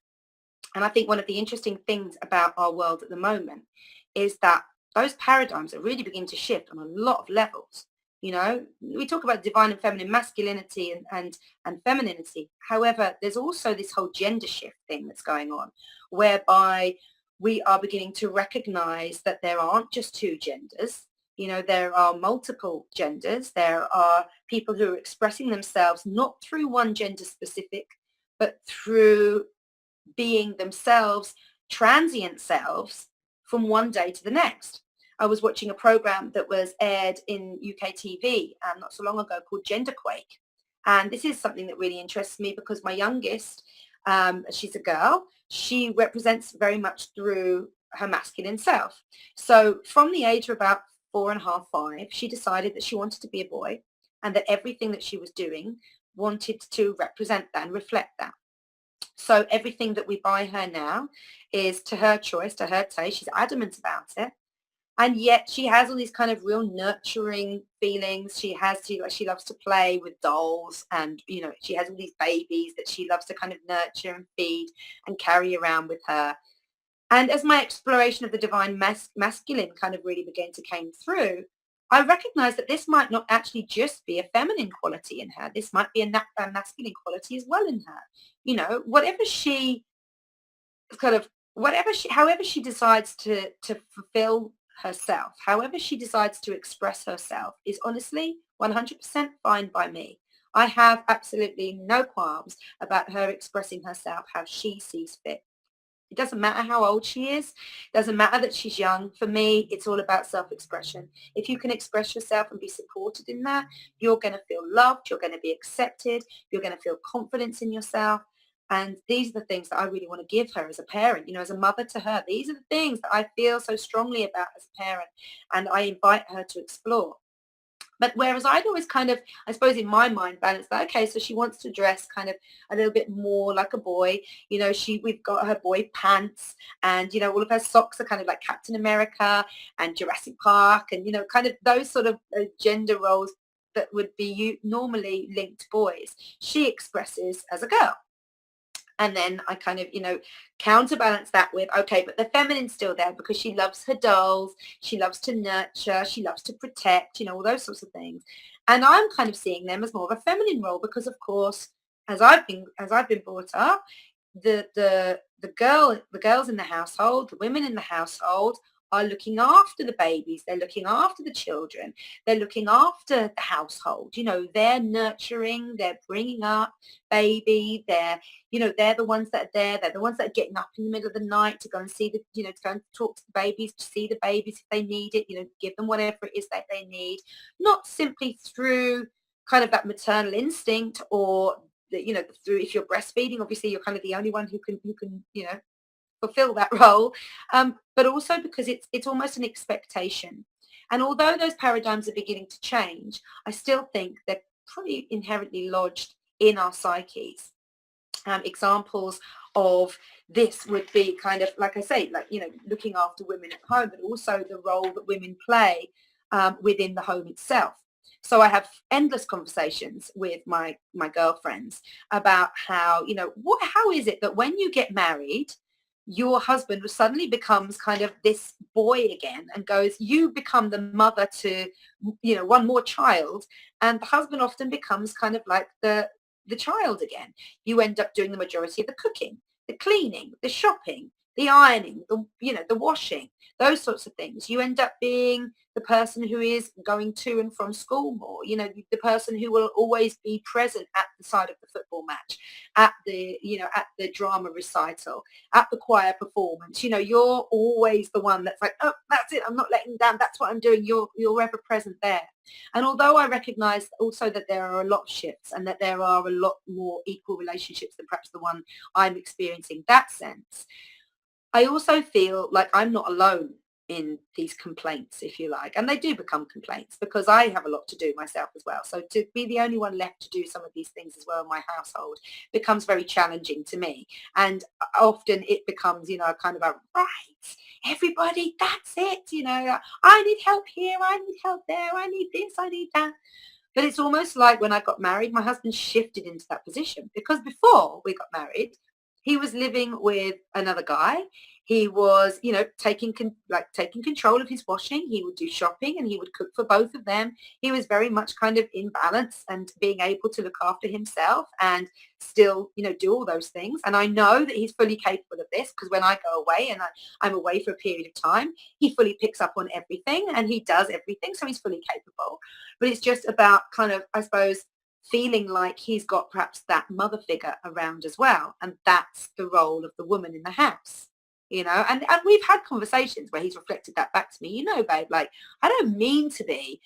And I think one of the interesting things about our world at the moment is that those paradigms are really beginning to shift on a lot of levels. We talk about divine and feminine masculinity and femininity. However, there's also this whole gender shift thing that's going on, whereby we are beginning to recognize that there aren't just two genders. There are multiple genders. There are people who are expressing themselves not through one gender specific, but through being themselves, transient selves from one day to the next. I was watching a program that was aired in UK TV not so long ago called Genderquake. And this is something that really interests me because my youngest, she's a girl, she represents very much through her masculine self. So from the age of about 4.5, 5, she decided that she wanted to be a boy and that everything that she was doing wanted to represent that and reflect that. So everything that we buy her now is to her choice, to her taste. She's adamant about it. And yet she has all these kind of real nurturing feelings. She loves to play with dolls, and she has all these babies that she loves to kind of nurture and feed and carry around with her. And as my exploration of the divine masculine kind of really began to came through, I recognized that this might not actually just be a feminine quality in her. This might be a masculine quality as well in her. Whatever she kind of, however she decides to fulfill herself, however she decides to express herself is honestly 100% fine by me. I have absolutely no qualms about her expressing herself how she sees fit. It doesn't matter how old she is. It doesn't matter that she's young. For me, it's all about self-expression. If you can express yourself and be supported in that, you're going to feel loved. You're going to be accepted. You're going to feel confidence in yourself. And these are the things that I really want to give her as a parent, as a mother to her. These are the things that I feel so strongly about as a parent. And I invite her to explore. But whereas I'd always kind of, I suppose in my mind, balance that, okay, so she wants to dress kind of a little bit more like a boy. We've got her boy pants, and, all of her socks are kind of like Captain America and Jurassic Park, and, kind of those sort of gender roles that would be normally linked to boys. She expresses as a girl. And then I kind of, counterbalance that with, okay, but the feminine's still there because she loves her dolls. She loves to nurture. She loves to protect, all those sorts of things. And I'm kind of seeing them as more of a feminine role because, of course, as I've been brought up, the girls in the household, the women in the household are looking after the babies. They're looking after the children. They're looking after the household. They're nurturing, they're bringing up baby. They're the ones that are there. They're the ones that are getting up in the middle of the night to go and see to go and talk to the babies, to see the babies if they need it, give them whatever it is that they need, not simply through kind of that maternal instinct or through, if you're breastfeeding, obviously you're kind of the only one who can fulfill that role, but also because it's almost an expectation. And although those paradigms are beginning to change, I still think they're pretty inherently lodged in our psyches. Examples of this would be kind of, like I say, like, looking after women at home, but also the role that women play within the home itself. So I have endless conversations with my girlfriends about how, how is it that when you get married, your husband suddenly becomes kind of this boy again and goes, you become the mother to, one more child. And the husband often becomes kind of like the child again. You end up doing the majority of the cooking, the cleaning, the shopping, the ironing, the washing, those sorts of things. You end up being the person who is going to and from school more, the person who will always be present at the side of the football match, at the drama recital, at the choir performance. You're always the one that's like, oh, that's it, I'm not letting down, that's what I'm doing. You're ever present there. And although I recognize also that there are a lot of shifts and that there are a lot more equal relationships than perhaps the one I'm experiencing, that sense, I also feel like I'm not alone in these complaints, if you like. And they do become complaints because I have a lot to do myself as well. So to be the only one left to do some of these things as well in my household becomes very challenging to me. And often it becomes, kind of a, right, everybody, that's it. I need help here, I need help there, I need this, I need that. But it's almost like when I got married, my husband shifted into that position because before we got married, he was living with another guy. He was, taking control of his washing. He would do shopping and he would cook for both of them. He was very much kind of in balance and being able to look after himself and still, do all those things. And I know that he's fully capable of this because when I go away and I'm away for a period of time, he fully picks up on everything and he does everything. So he's fully capable. But it's just about kind of, I suppose, feeling like he's got perhaps that mother figure around as well. And that's the role of the woman in the house, and we've had conversations where he's reflected that back to me, babe, like, I don't mean to be,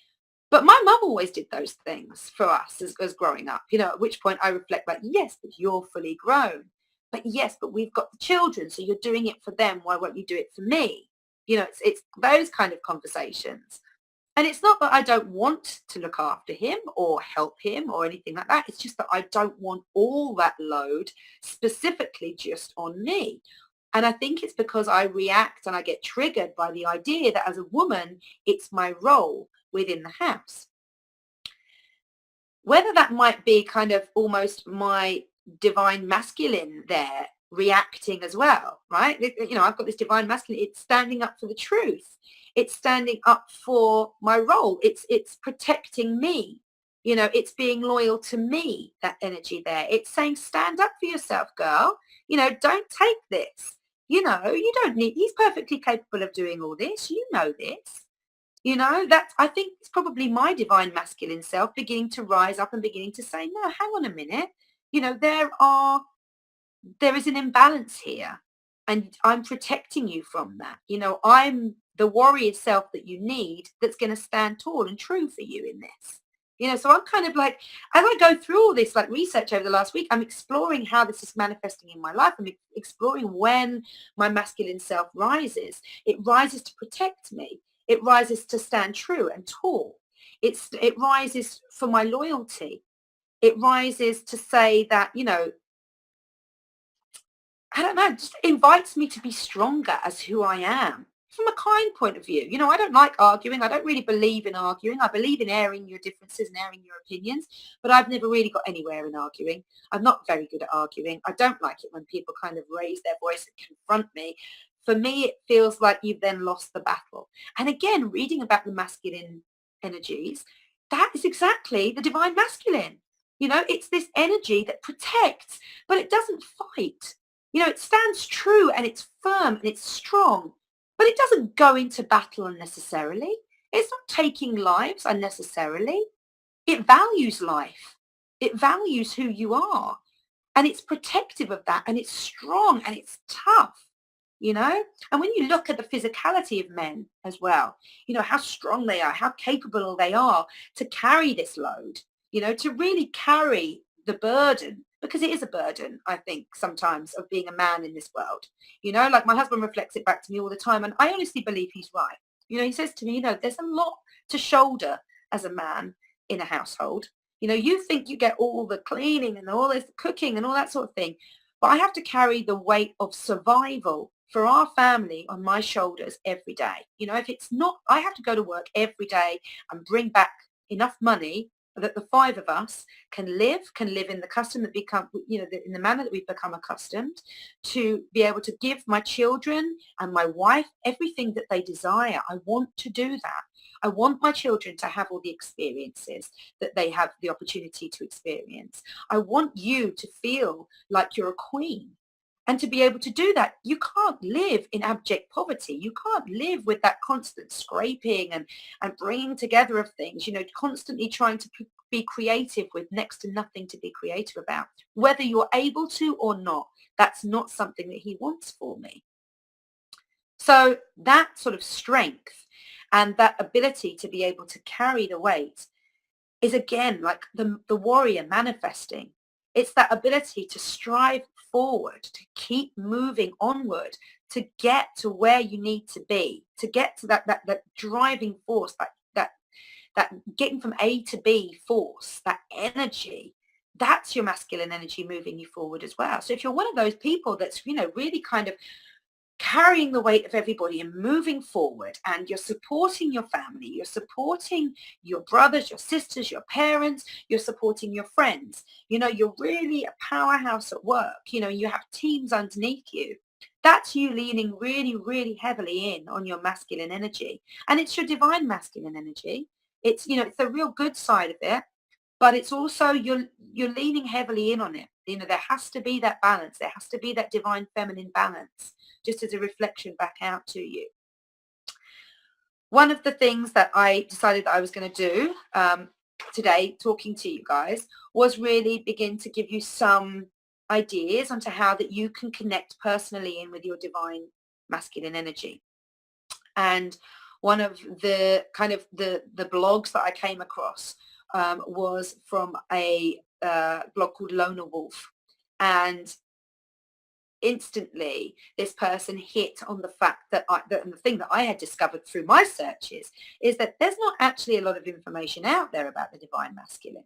but my mum always did those things for us as growing up, at which point I reflect like, yes, but you're fully grown. But yes, but we've got the children, so you're doing it for them. Why won't you do it for me? It's those kind of conversations. And it's not that I don't want to look after him or help him or anything like that. It's just that I don't want all that load specifically just on me. And I think it's because I react and I get triggered by the idea that as a woman, it's my role within the house. Whether that might be kind of almost my divine masculine there reacting as well, right? I've got this divine masculine, it's standing up for the truth. It's standing up for my role. It's protecting me. It's being loyal to me, that energy there. It's saying, stand up for yourself, girl. Don't take this. You don't need, he's perfectly capable of doing all this. You know this. That I think it's probably my divine masculine self beginning to rise up and beginning to say, no, hang on a minute. There is an imbalance here, and I'm protecting you from that. I'm the warrior self that you need that's going to stand tall and true for you in this. So I'm kind of like, as I go through all this like research over the last week, I'm exploring how this is manifesting in my life. I'm exploring when my masculine self rises. It rises to protect me. It rises to stand true and tall. It rises for my loyalty. It rises to say that, I don't know, it just invites me to be stronger as who I am from a kind point of view. I don't like arguing. I don't really believe in arguing. I believe in airing your differences and airing your opinions, but I've never really got anywhere in arguing. I'm not very good at arguing. I don't like it when people kind of raise their voice and confront me. For me, it feels like you've then lost the battle. And again, reading about the masculine energies, that is exactly the divine masculine. It's this energy that protects, but it doesn't fight. It stands true and it's firm and it's strong, but it doesn't go into battle unnecessarily. It's not taking lives unnecessarily. It values life. It values who you are, and it's protective of that, and it's strong and it's tough, And when you look at the physicality of men as well, how strong they are, how capable they are to carry this load, to really carry the burden, because it is a burden, I think, sometimes, of being a man in this world. Like my husband reflects it back to me all the time, and I honestly believe he's right. He says to me, there's a lot to shoulder as a man in a household. You think you get all the cleaning and all this cooking and all that sort of thing, but I have to carry the weight of survival for our family on my shoulders every day. If it's not, I have to go to work every day and bring back enough money that the five of us can live in the custom that become, in the manner that we've become accustomed to, be able to give my children and my wife everything that they desire. I want to do that. I want my children to have all the experiences that they have the opportunity to experience. I want you to feel like you're a queen. And to be able to do that, you can't live in abject poverty. You can't live with that constant scraping and bringing together of things, constantly trying to be creative with next to nothing to be creative about. Whether you're able to or not, that's not something that he wants for me. So that sort of strength and that ability to be able to carry the weight is, again, like the warrior manifesting. It's that ability to strive forward, to keep moving onward, to get to where you need to be, to get to that driving force, that getting from A to B force, that energy. That's your masculine energy moving you forward as well. So if you're one of those people that's, really kind of carrying the weight of everybody and moving forward, and you're supporting your family, you're supporting your brothers, your sisters, your parents, you're supporting your friends, you're really a powerhouse at work, you have teams underneath you. That's you leaning really, really heavily in on your masculine energy. And it's your divine masculine energy. It's, it's the real good side of it, but it's also you're leaning heavily in on it. There has to be that balance. There has to be that divine feminine balance, just as a reflection back out to you. One of the things that I decided that I was going to do today, talking to you guys, was really begin to give you some ideas onto how that you can connect personally in with your divine masculine energy. And one of the kind of the blogs that I came across was from a blog called Lona Wolf. And instantly this person hit on the fact that and the thing that I had discovered through my searches is that there's not actually a lot of information out there about the divine masculine.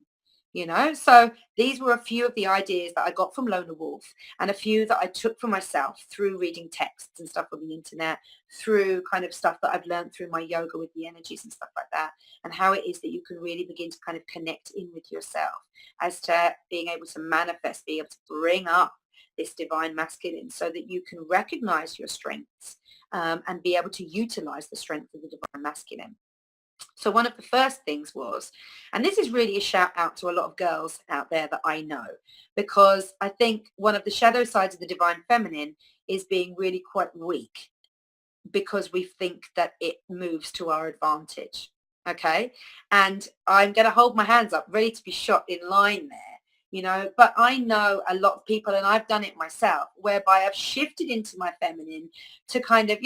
So these were a few of the ideas that I got from Lona Wolf, and a few that I took for myself through reading texts and stuff on the internet, through kind of stuff that I've learned through my yoga with the energies and stuff like that, and how it is that you can really begin to kind of connect in with yourself as to being able to manifest, being able to bring up this divine masculine so that you can recognize your strengths, and be able to utilize the strength of the divine masculine. So one of the first things was, and this is really a shout out to a lot of girls out there that I know, because I think one of the shadow sides of the divine feminine is being really quite weak, because we think that it moves to our advantage. Okay. And I'm going to hold my hands up, ready to be shot in line there. But I know a lot of people, and I've done it myself, whereby I've shifted into my feminine to kind of,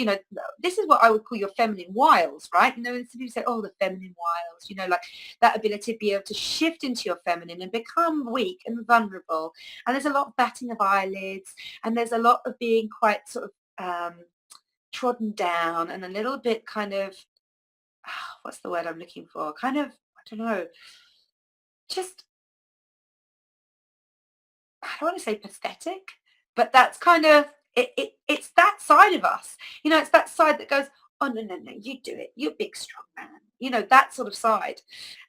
this is what I would call your feminine wiles, right? And some people say, oh, the feminine wiles, like that ability to be able to shift into your feminine and become weak and vulnerable. And there's a lot of batting of eyelids, and there's a lot of being quite sort of trodden down, and a little bit kind of, what's the word I'm looking for? Kind of, I don't know, just, I don't want to say pathetic, but that's kind of it's that side of us. It's that side that goes, oh, no, no, no, you do it. You're a big, strong man. That sort of side.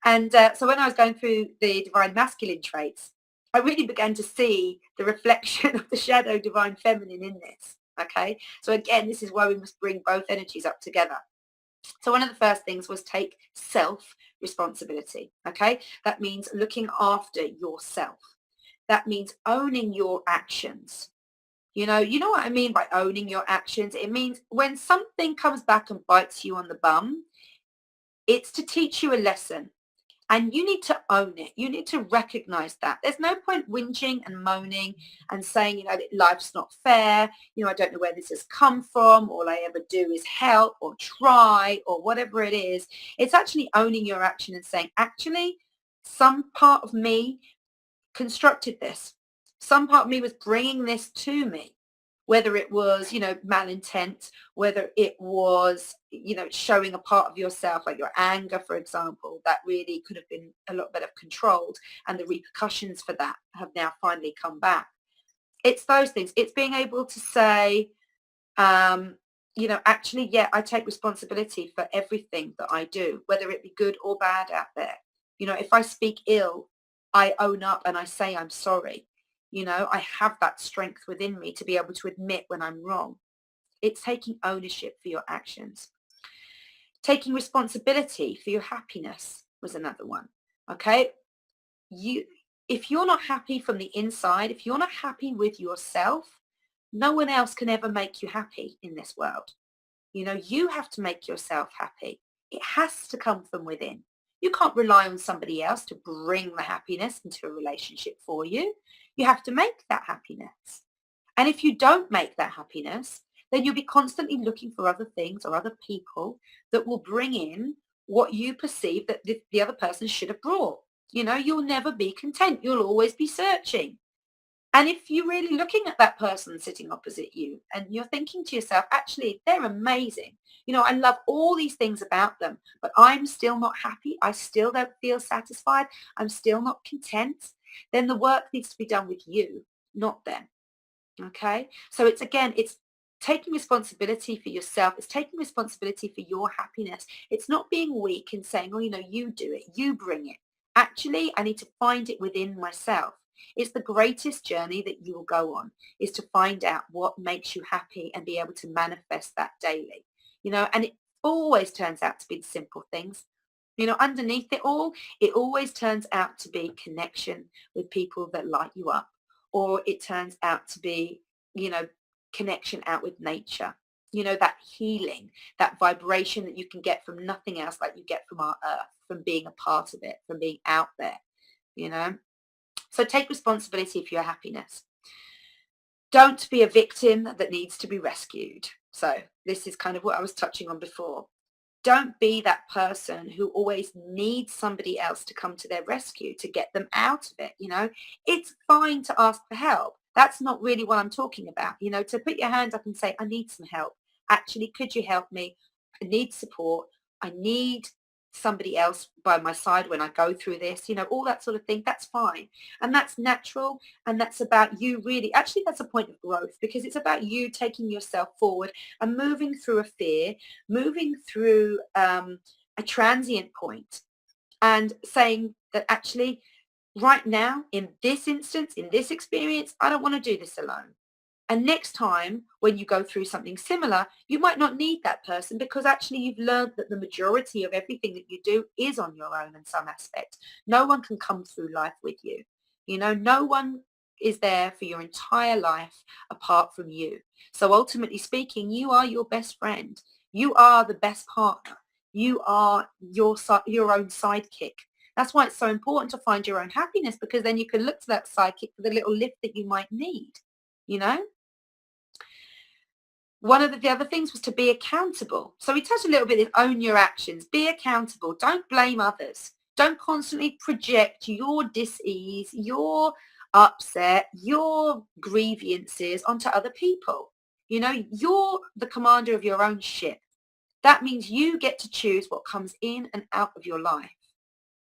And so when I was going through the divine masculine traits, I really began to see the reflection of the shadow divine feminine in this. Okay. So again, this is why we must bring both energies up together. So one of the first things was take self-responsibility. Okay. That means looking after yourself. That means owning your actions. You know what I mean by owning your actions? It means when something comes back and bites you on the bum, it's to teach you a lesson. And you need to own it. You need to recognize that. There's no point whinging and moaning and saying, that life's not fair. I don't know where this has come from. All I ever do is help or try or whatever it is. It's actually owning your action and saying, actually, some part of me constructed this. Some part of me was bringing this to me, whether it was, malintent, whether it was, showing a part of yourself, like your anger, for example, that really could have been a lot better controlled, and the repercussions for that have now finally come back. It's those things. It's being able to say, actually, yeah, I take responsibility for everything that I do, whether it be good or bad out there. If I speak ill, I own up and I say I'm sorry. I have that strength within me to be able to admit when I'm wrong. It's taking ownership for your actions. Taking responsibility for your happiness was another one. Okay. If you're not happy from the inside, if you're not happy with yourself, no one else can ever make you happy in this world. You have to make yourself happy. It has to come from within. You can't rely on somebody else to bring the happiness into a relationship for you. You have to make that happiness. And if you don't make that happiness, then you'll be constantly looking for other things or other people that will bring in what you perceive that the other person should have brought. You'll never be content. You'll always be searching. And if you're really looking at that person sitting opposite you and you're thinking to yourself, actually, they're amazing. I love all these things about them, but I'm still not happy. I still don't feel satisfied. I'm still not content. Then the work needs to be done with you, not them. Okay. So it's taking responsibility for yourself. It's taking responsibility for your happiness. It's not being weak and saying, oh, you do it. You bring it. Actually, I need to find it within myself. It's the greatest journey that you will go on, is to find out what makes you happy and be able to manifest that daily. And it always turns out to be the simple things. Underneath it always turns out to be connection with people that light you up, or it turns out to be, connection out with nature, that healing, that vibration that you can get from nothing else like you get from our earth, from being a part of it, from being out there, So take responsibility for your happiness. Don't be a victim that needs to be rescued. So this is kind of what I was touching on before. Don't be that person who always needs somebody else to come to their rescue to get them out of it. It's fine to ask for help, That's not really what I'm talking about. You know, to put your hand up and say, I need some help. Actually, could you help me? I need support. I need somebody else by my side when I go through this, you know, all that sort of thing. That's fine. And that's natural. And that's about you really, actually, that's a point of growth, because it's about you taking yourself forward and moving through a fear, moving through a transient point, and saying that actually right now, in this instance, in this experience, I don't want to do this alone. And next time when you go through something similar, you might not need that person, because actually you've learned that the majority of everything that you do is on your own in some aspect. No one can come through life with you. You know, no one is there for your entire life apart from you. So ultimately speaking, you are your best friend. You are the best partner. You are your own sidekick. That's why it's so important to find your own happiness, because then you can look to that sidekick for the little lift that you might need, you know? One of the other things was to be accountable. So we touched a little bit on own your actions. Be accountable. Don't blame others. Don't constantly project your dis-ease, your upset, your grievances onto other people. You know, you're the commander of your own ship. That means you get to choose what comes in and out of your life.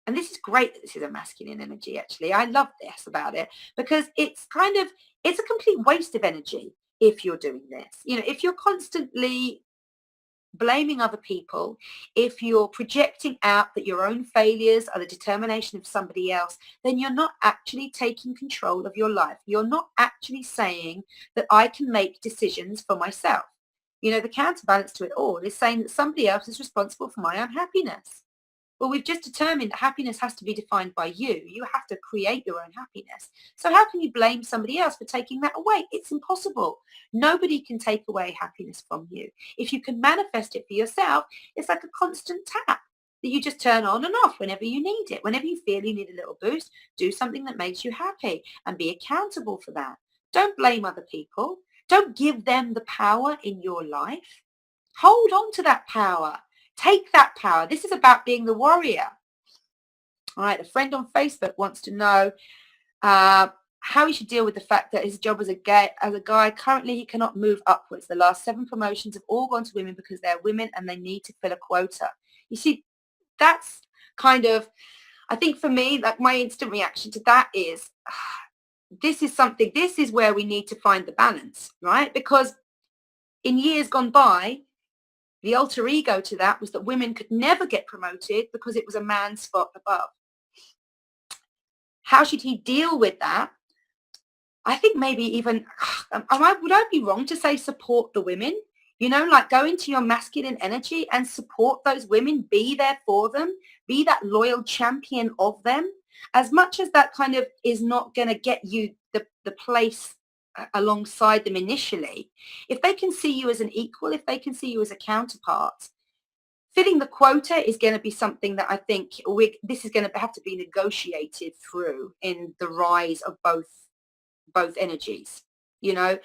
And this is great that this is a masculine energy, actually. I love this about it, because it's a complete waste of energy if you're doing this. You know, if you're constantly blaming other people, if you're projecting out that your own failures are the determination of somebody else, then you're not actually taking control of your life. You're not actually saying that I can make decisions for myself. You know, the counterbalance to it all is saying that somebody else is responsible for my unhappiness. Well, we've just determined that happiness has to be defined by you. You have to create your own happiness. So how can you blame somebody else for taking that away? It's impossible. Nobody can take away happiness from you. If you can manifest it for yourself, it's like a constant tap that you just turn on and off whenever you need it. Whenever you feel you need a little boost, do something that makes you happy and be accountable for that. Don't blame other people. Don't give them the power in your life. Hold on to that power. Take that power. This is about being the warrior. All right, a friend on Facebook wants to know how he should deal with the fact that his job as a guy, currently he cannot move upwards. The last 7 promotions have all gone to women because they're women and they need to fill a quota. You see, that's kind of, I think for me, like my instant reaction to that is, this is where we need to find the balance, right? Because in years gone by, the alter ego to that was that women could never get promoted because it was a man's spot above. How should he deal with that? I think maybe even, would I be wrong to say support the women? You know, like go into your masculine energy and support those women, be there for them, be that loyal champion of them. As much as that kind of is not going to get you the place alongside them initially, if they can see you as an equal, if they can see you as a counterpart, filling the quota is going to be something that I think this is going to have to be negotiated through in the rise of both energies. You know,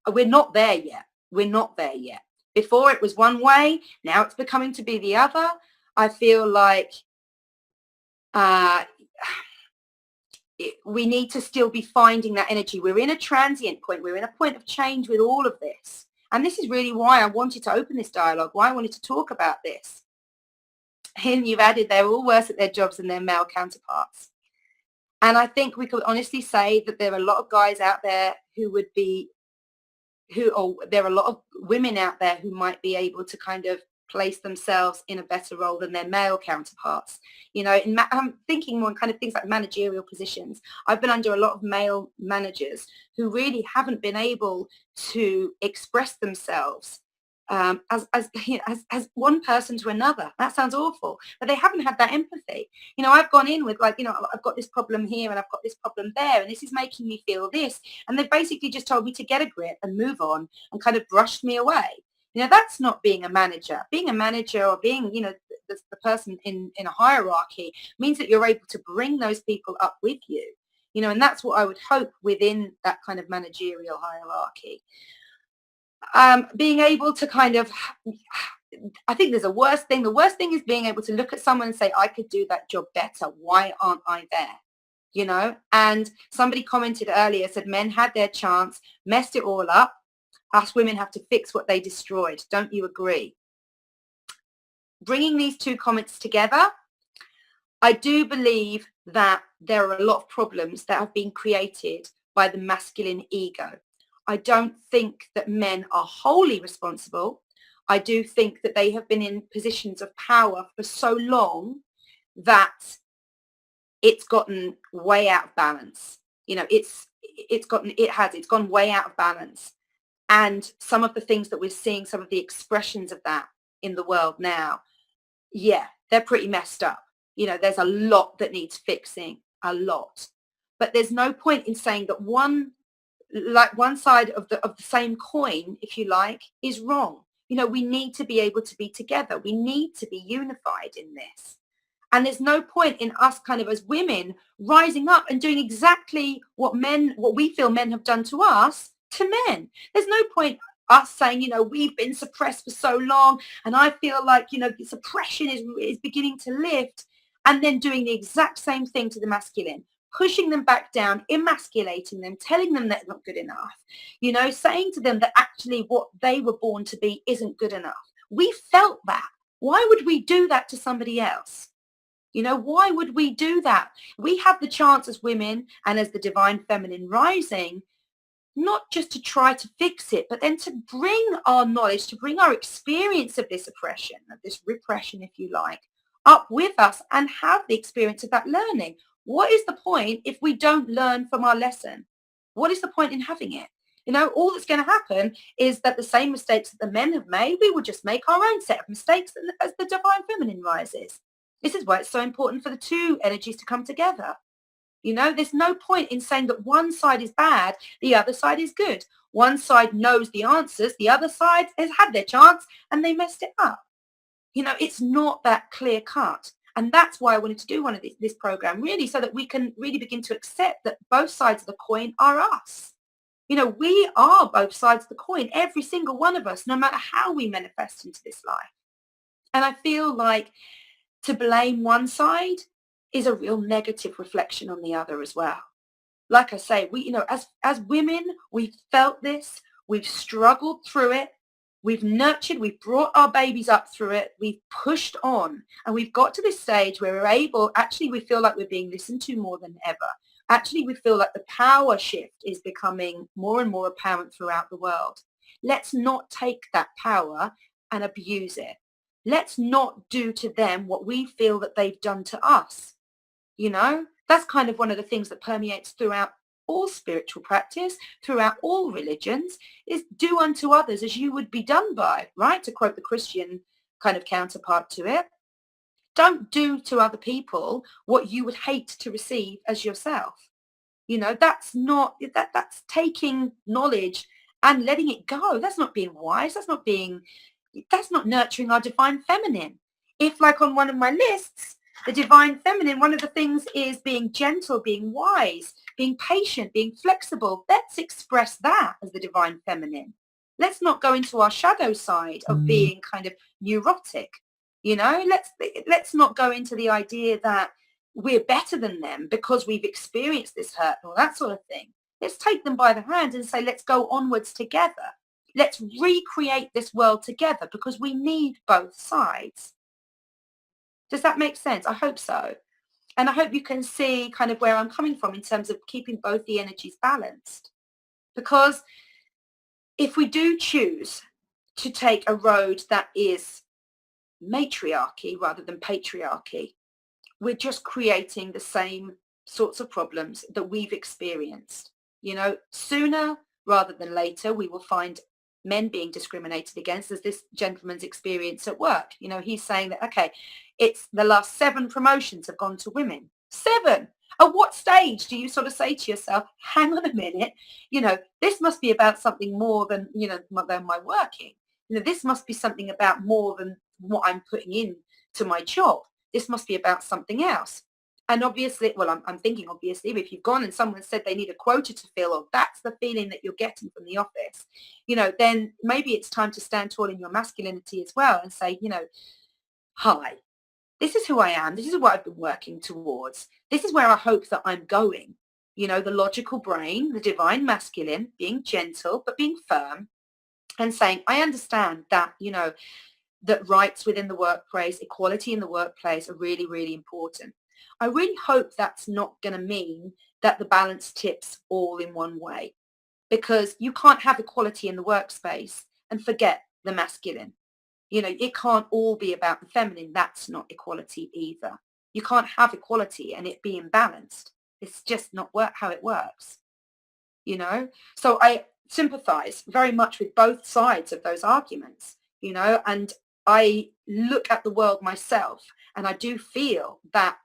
we're not there yet. We're not there yet. Before it was one way, now it's becoming to be the other. I feel like we need to still be finding that energy. We're in a transient point. We're in a point of change with all of this. And this is really why I wanted to open this dialogue, why I wanted to talk about this. And you've added they're all worse at their jobs than their male counterparts. And I think we could honestly say that there are a lot of guys out there there are a lot of women out there who might be able to kind of place themselves in a better role than their male counterparts. You know, I'm thinking more in kind of things like managerial positions. I've been under a lot of male managers who really haven't been able to express themselves as one person to another. That sounds awful, but they haven't had that empathy. You know, I've gone in with like, you know, I've got this problem here and I've got this problem there, and this is making me feel this. And they basically just told me to get a grip and move on and kind of brushed me away. You know, that's not being a manager. Being a manager or being, you know, the person in a hierarchy means that you're able to bring those people up with you. You know, and that's what I would hope within that kind of managerial hierarchy. Being able to kind of, I think there's a worse thing. The worst thing is being able to look at someone and say, I could do that job better. Why aren't I there? you know. And somebody commented earlier, said men had their chance, messed it all up. Us women have to fix what they destroyed. Don't you agree? Bringing these two comments together, I do believe that there are a lot of problems that have been created by the masculine ego. I don't think that men are wholly responsible. I do think that they have been in positions of power for so long that it's gotten way out of balance. You know, it's gone way out of balance. And some of the things that we're seeing, some of the expressions of that in the world now, yeah, they're pretty messed up. You know, there's a lot that needs fixing, a lot. But there's no point in saying that one side of the same coin, if you like, is wrong. You know, we need to be able to be together. We need to be unified in this. And there's no point in us kind of as women rising up and doing exactly what we feel men have done to us to men. There's no point us saying, you know, we've been suppressed for so long and I feel like, you know, the suppression is beginning to lift, and then doing the exact same thing to the masculine, pushing them back down, emasculating them, telling them they're not good enough, you know, saying to them that actually what they were born to be isn't good enough. We felt that. Why would we do that to somebody else? You know, why would we do that? We have the chance as women and as the divine feminine rising, not just to try to fix it, but then to bring our knowledge, to bring our experience of this oppression, of this repression, if you like, up with us and have the experience of that learning. What is the point if we don't learn from our lesson? What is the point in having it? You know, all that's going to happen is that the same mistakes that the men have made, we will just make our own set of mistakes as the divine feminine rises. This is why it's so important for the two energies to come together. You know, there's no point in saying that one side is bad, the other side is good. One side knows the answers, the other side has had their chance and they messed it up. You know, it's not that clear cut. And that's why I wanted to do one of this program, really, so that we can really begin to accept that both sides of the coin are us. You know, we are both sides of the coin, every single one of us, no matter how we manifest into this life. And I feel like to blame one side is a real negative reflection on the other as well. Like I say, we, you know, as women, we've felt this, we've struggled through it, we've nurtured, we've brought our babies up through it, we've pushed on, and we've got to this stage where we're able, actually we feel like we're being listened to more than ever. Actually, we feel like the power shift is becoming more and more apparent throughout the world. Let's not take that power and abuse it. Let's not do to them what we feel that they've done to us. You know, that's kind of one of the things that permeates throughout all spiritual practice, throughout all religions, is do unto others as you would be done by, right? To quote the Christian kind of counterpart to it. Don't do to other people what you would hate to receive as yourself. You know, that's taking knowledge and letting it go. That's not being wise. That's not nurturing our divine feminine. If, like on one of my lists, the divine feminine, one of the things is being gentle, being wise, being patient, being flexible. Let's express that as the divine feminine. Let's not go into our shadow side of being kind of neurotic. You know, let's not go into the idea that we're better than them because we've experienced this hurt or that sort of thing. Let's take them by the hand and say, let's go onwards together. Let's recreate this world together because we need both sides. Does that make sense? I hope so. And I hope you can see kind of where I'm coming from in terms of keeping both the energies balanced. Because if we do choose to take a road that is matriarchy rather than patriarchy, we're just creating the same sorts of problems that we've experienced. You know, sooner rather than later, we will find men being discriminated against, as this gentleman's experience at work. You know, he's saying that, okay, it's the last 7 promotions have gone to women. 7! At what stage do you sort of say to yourself, hang on a minute, you know, this must be about something more than, you know, than my working. You know, this must be something about more than what I'm putting in to my job. This must be about something else. And obviously, well, I'm thinking obviously, if you've gone and someone said they need a quota to fill, or that's the feeling that you're getting from the office, you know, then maybe it's time to stand tall in your masculinity as well and say, you know, hi, This is who I am. This is what I've been working towards. This is where I hope that I'm going. You know, the logical brain, the divine masculine, being gentle, but being firm and saying, I understand that, you know, that rights within the workplace, equality in the workplace are really, really important. I really hope that's not going to mean that the balance tips all in one way, because you can't have equality in the workspace and forget the masculine. You know, it can't all be about the feminine. That's not equality either. You can't have equality and it being balanced. It's just not how it works, you know? So I sympathize very much with both sides of those arguments, you know, and I look at the world myself and I do feel that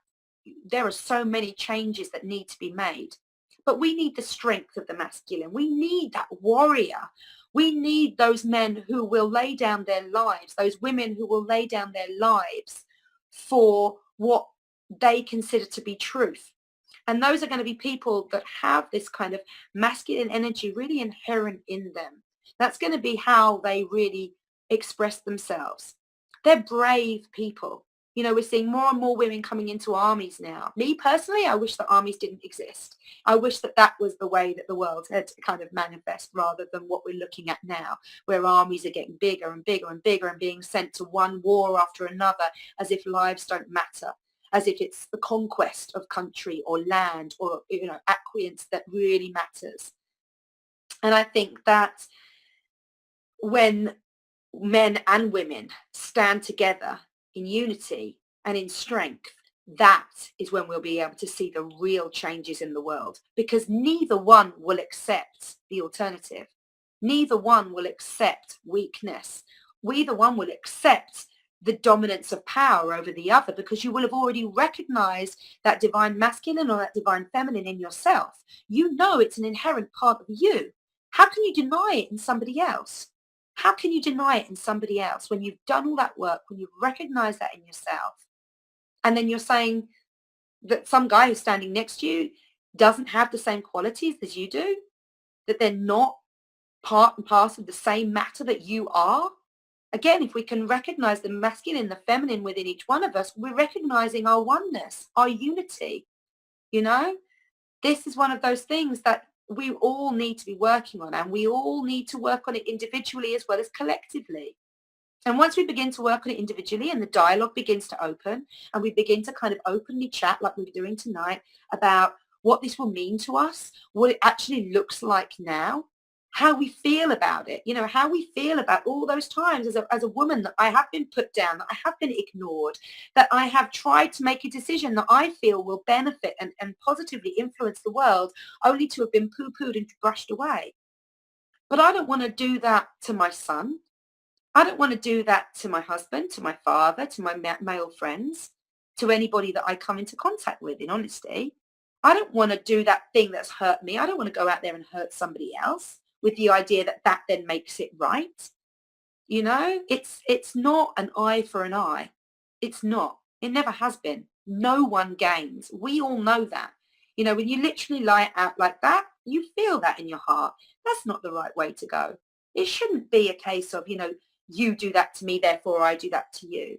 there are so many changes that need to be made. But we need the strength of the masculine. We need that warrior. We need those men who will lay down their lives, those women who will lay down their lives for what they consider to be truth. And those are going to be people that have this kind of masculine energy really inherent in them. That's going to be how they really express themselves. They're brave people. You know, we're seeing more and more women coming into armies now. Me personally, I wish that armies didn't exist. I wish that that was the way that the world had to kind of manifest rather than what we're looking at now, where armies are getting bigger and bigger and bigger and being sent to one war after another as if lives don't matter, as if it's the conquest of country or land or, you know, acquiescence that really matters. And I think that when men and women stand together in unity and in strength, that is when we'll be able to see the real changes in the world, because neither one will accept the alternative. Neither one will accept weakness. Neither one will accept the dominance of power over the other, because you will have already recognized that divine masculine or that divine feminine in yourself. You know it's an inherent part of you. How can you deny it in somebody else? How can you deny it in somebody else when you've done all that work, when you've recognized that in yourself? And then you're saying that some guy who's standing next to you doesn't have the same qualities as you do, that they're not part and parcel of the same matter that you are. Again, if we can recognize the masculine and the feminine within each one of us, we're recognizing our oneness, our unity. You know, this is one of those things that we all need to be working on, and we all need to work on it individually as well as collectively. And once we begin to work on it individually and the dialogue begins to open and we begin to kind of openly chat like we're doing tonight about what this will mean to us, what it actually looks like now, how we feel about it, you know, how we feel about all those times as a woman that I have been put down, that I have been ignored, that I have tried to make a decision that I feel will benefit and positively influence the world, only to have been poo-pooed and brushed away. But I don't want to do that to my son. I don't want to do that to my husband, to my father, to my male friends, to anybody that I come into contact with, in honesty. I don't want to do that thing that's hurt me. I don't want to go out there and hurt somebody else with the idea that that then makes it right. You know, it's not an eye for an eye. It's not. It never has been. No one gains. We all know that. You know, when you literally lie it out like that, you feel that in your heart. That's not the right way to go. It shouldn't be a case of, you know, you do that to me, therefore I do that to you.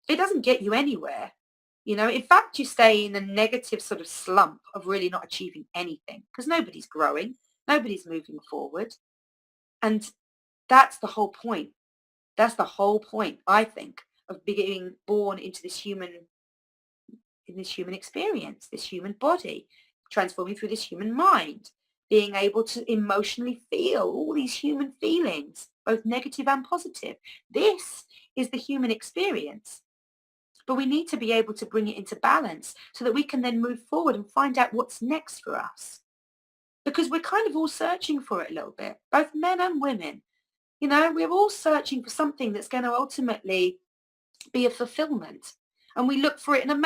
It doesn't get you anywhere. You know, in fact, you stay in a negative sort of slump of really not achieving anything because nobody's growing, nobody's moving forward. And that's the whole point. That's the whole point, I think, of being born into this human experience, this human body, transforming through this human mind, being able to emotionally feel all these human feelings, both negative and positive. This is the human experience. But we need to be able to bring it into balance so that we can then move forward and find out what's next for us. Because we're kind of all searching for it a little bit, both men and women. You know, we're all searching for something that's going to ultimately be a fulfillment. And we look for it in all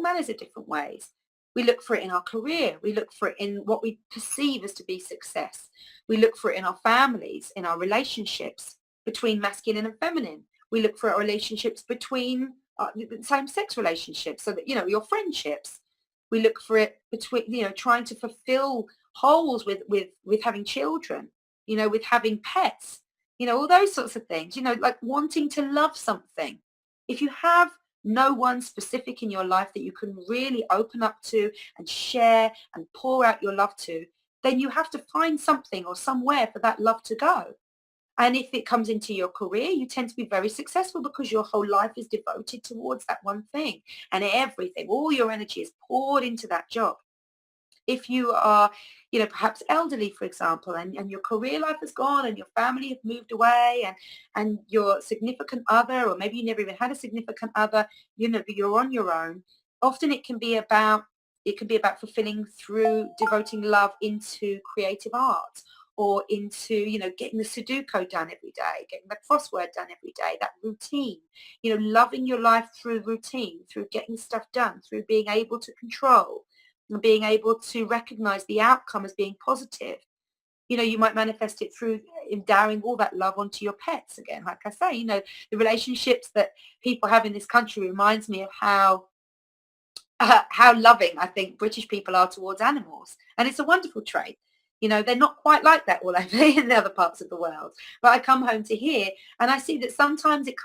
manners of different ways. We look for it in our career. We look for it in what we perceive as to be success. We look for it in our families, in our relationships between masculine and feminine. We look for our relationships between same-sex relationships, so that, you know, your friendships. We look for it between, you know, trying to fulfill holes with having children, you know, with having pets, you know, all those sorts of things, you know, like wanting to love something. If you have no one specific in your life that you can really open up to and share and pour out your love to, then you have to find something or somewhere for that love to go. And if it comes into your career, you tend to be very successful because your whole life is devoted towards that one thing, and everything, all your energy is poured into that job. If you are, perhaps elderly, for example, and your career life has gone and your family have moved away, and your significant other, or maybe you never even had a significant other, but you're on your own, often it can be about fulfilling through devoting love into creative art, or into, getting the Sudoku done every day, getting the crossword done every day, that routine, loving your life through routine, through getting stuff done, through being able to control and being able to recognize the outcome as being positive. You might manifest it through endowing all that love onto your pets again. Like I say, the relationships that people have in this country reminds me of how loving I think British people are towards animals. And it's a wonderful trait. They're not quite like that all over in the other parts of the world. But I come home to here and I see that sometimes it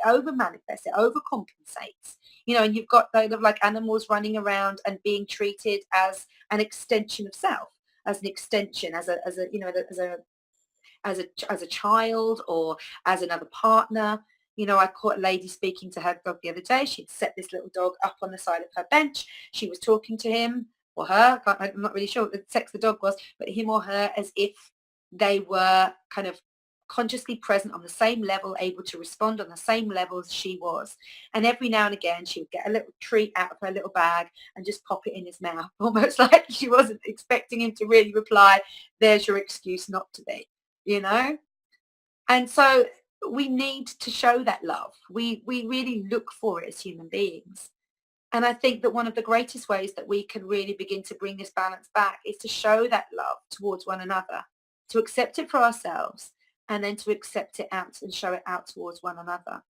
over manifests, it overcompensates. And you've got kind of like animals running around and being treated as an extension of self, as an extension, as a child, or as another partner. I caught a lady speaking to her dog the other day. She'd set this little dog up on the side of her bench. She was talking to him or her. I'm not really sure what the sex the dog was, but him or her, as if they were kind of consciously present on the same level, able to respond on the same level as she was. And every now and again, she would get a little treat out of her little bag and just pop it in his mouth, almost like she wasn't expecting him to really reply, "There's your excuse not to be," you know? And so we need to show that love. We really look for it as human beings. And I think that one of the greatest ways that we can really begin to bring this balance back is to show that love towards one another, to accept it for ourselves, and then to accept it out and show it out towards one another.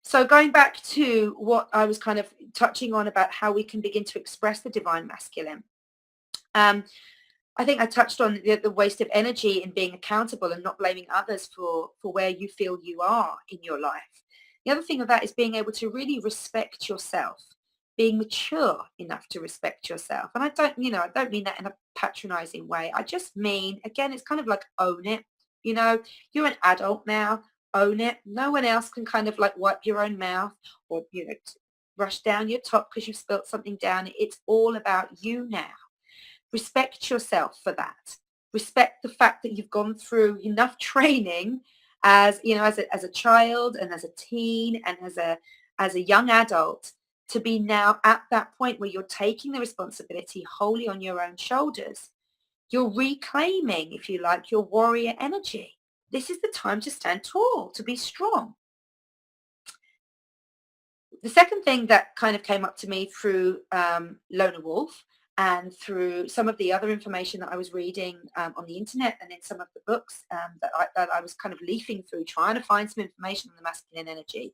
So going back to what I was kind of touching on about how we can begin to express the divine masculine. I think I touched on the waste of energy in being accountable and not blaming others for where you feel you are in your life. The other thing of that is being able to really respect yourself, being mature enough to respect yourself. And I don't mean that in a patronizing way. I just mean, again, it's kind of like own it. You're an adult now, own it. No one else can kind of like wipe your own mouth, or, brush down your top because you've spilt something down. It's all about you now. Respect yourself for that. Respect the fact that you've gone through enough training as a child and as a teen and as a young adult to be now at that point where you're taking the responsibility wholly on your own shoulders. You're reclaiming, if you like, your warrior energy. This is the time to stand tall, to be strong. The second thing that kind of came up to me through Lona Wolf and through some of the other information that I was reading on the internet and in some of the books that I was kind of leafing through, trying to find some information on the masculine energy,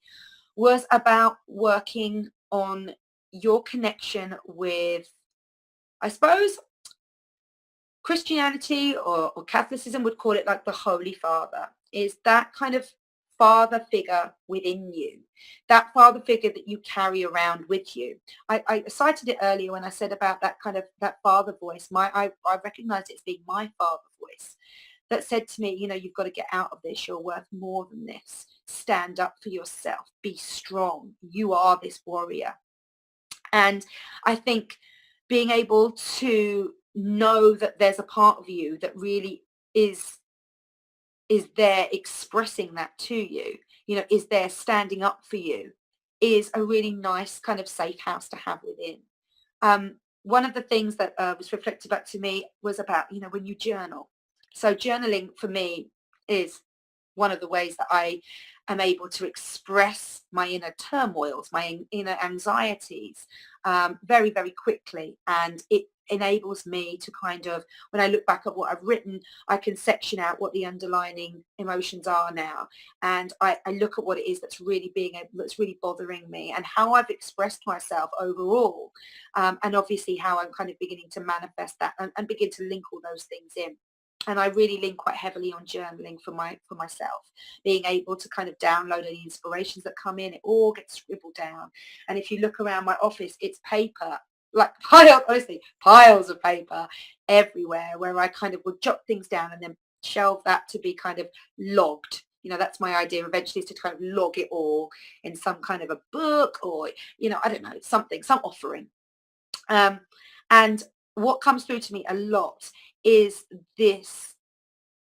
was about working on your connection with, I suppose, Christianity or Catholicism would call it like the Holy Father, is that kind of father figure within you, that father figure that you carry around with you. I cited it earlier when I said about that kind of that father voice. I recognized it as being my father voice that said to me, you've got to get out of this. You're worth more than this. Stand up for yourself. Be strong. You are this warrior. And I think being able to know that there's a part of you that really is there expressing that to you, is there standing up for you, is a really nice kind of safe house to have within. One of the things that was reflected back to me was about, when you journal. So journaling for me is one of the ways that I am able to express my inner turmoils, my inner anxieties very, very quickly. And it enables me to kind of, when I look back at what I've written, I can section out what the underlying emotions are now. And I look at what it is that's really bothering me and how I've expressed myself overall. And obviously how I'm kind of beginning to manifest that and begin to link all those things in. And I really lean quite heavily on journaling for myself, being able to kind of download any inspirations that come in. It all gets scribbled down. And if you look around my office, it's paper, like honestly, piles of paper everywhere, where I kind of would jot things down and then shelve that to be kind of logged. That's my idea eventually, is to kind of log it all in some kind of a book, or, I don't know, something, some offering. And what comes through to me a lot is this,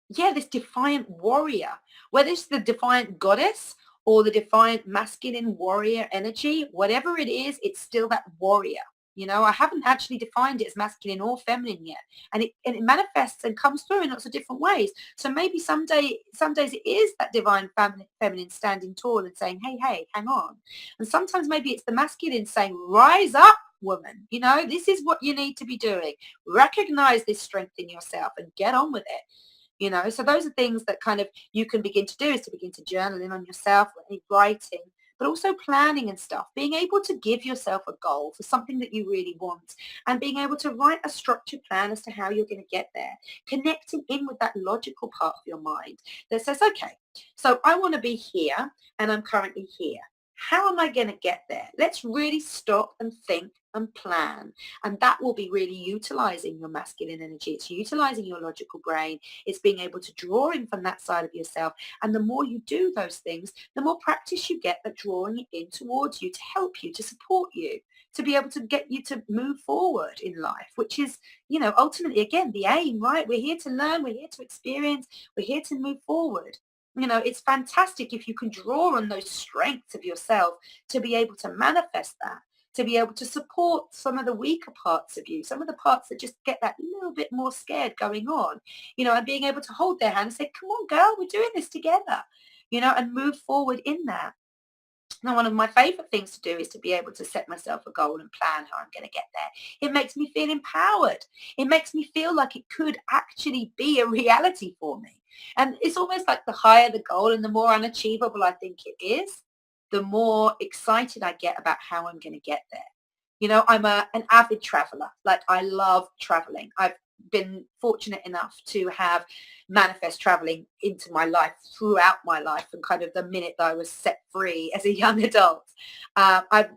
this defiant warrior, whether it's the defiant goddess or the defiant masculine warrior energy, whatever it is, it's still that warrior. I haven't actually defined it as masculine or feminine yet. And it manifests and comes through in lots of different ways. So maybe some days it is that divine feminine standing tall and saying, hey, hang on. And sometimes maybe it's the masculine saying, rise up, woman. This is what you need to be doing. Recognize this strength in yourself and get on with it. So those are things that kind of you can begin to do, is to begin to journal in on yourself, writing, but also planning and stuff, being able to give yourself a goal for something that you really want, and being able to write a structured plan as to how you're going to get there, connecting in with that logical part of your mind that says, okay, so I want to be here and I'm currently here. How am I going to get there? Let's really stop and think and plan. And that will be really utilizing your masculine energy. It's utilizing your logical brain. It's being able to draw in from that side of yourself. And the more you do those things, the more practice you get at drawing it in towards you, to help you, to support you, to be able to get you to move forward in life, which is, ultimately, again, the aim, right? We're here to learn. We're here to experience. We're here to move forward. It's fantastic if you can draw on those strengths of yourself to be able to manifest that, to be able to support some of the weaker parts of you, some of the parts that just get that little bit more scared going on, and being able to hold their hand and say, come on, girl, we're doing this together, and move forward in that. Now, one of my favorite things to do is to be able to set myself a goal and plan how I'm going to get there. It makes me feel empowered. It makes me feel like it could actually be a reality for me. And it's almost like the higher the goal and the more unachievable I think it is, the more excited I get about how I'm going to get there. I'm an avid traveler. Like, I love traveling. I've been fortunate enough to have manifest traveling into my life throughout my life, and kind of the minute that I was set free as a young adult. I've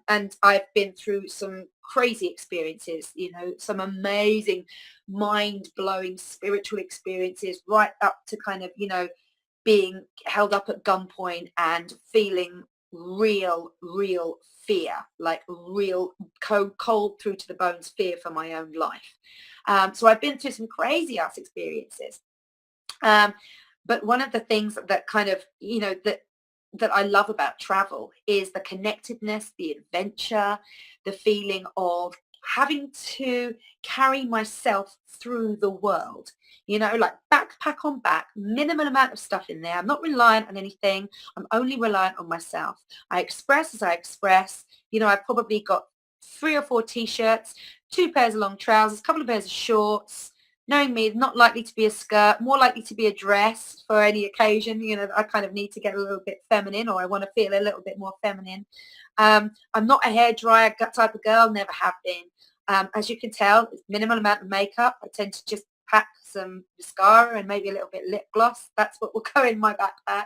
been through some crazy experiences, some amazing, mind-blowing spiritual experiences, right up to kind of, being held up at gunpoint and feeling real fear, like real cold through to the bones fear for my own life. So I've been through some crazy ass experiences. But one of the things that kind of, that I love about travel is the connectedness, the adventure, the feeling of having to carry myself through the world, like backpack on back, minimal amount of stuff in there. I'm not reliant on anything. I'm only reliant on myself. I express as I express. I've probably got 3 or 4 t-shirts, 2 pairs of long trousers, a couple of pairs of shorts. Knowing me, not likely to be a skirt, more likely to be a dress for any occasion. I kind of need to get a little bit feminine, or I want to feel a little bit more feminine. I'm not a hairdryer type of girl, never have been. As you can tell, it's minimal amount of makeup. I tend to just pack some mascara and maybe a little bit lip gloss. That's what will go in my backpack.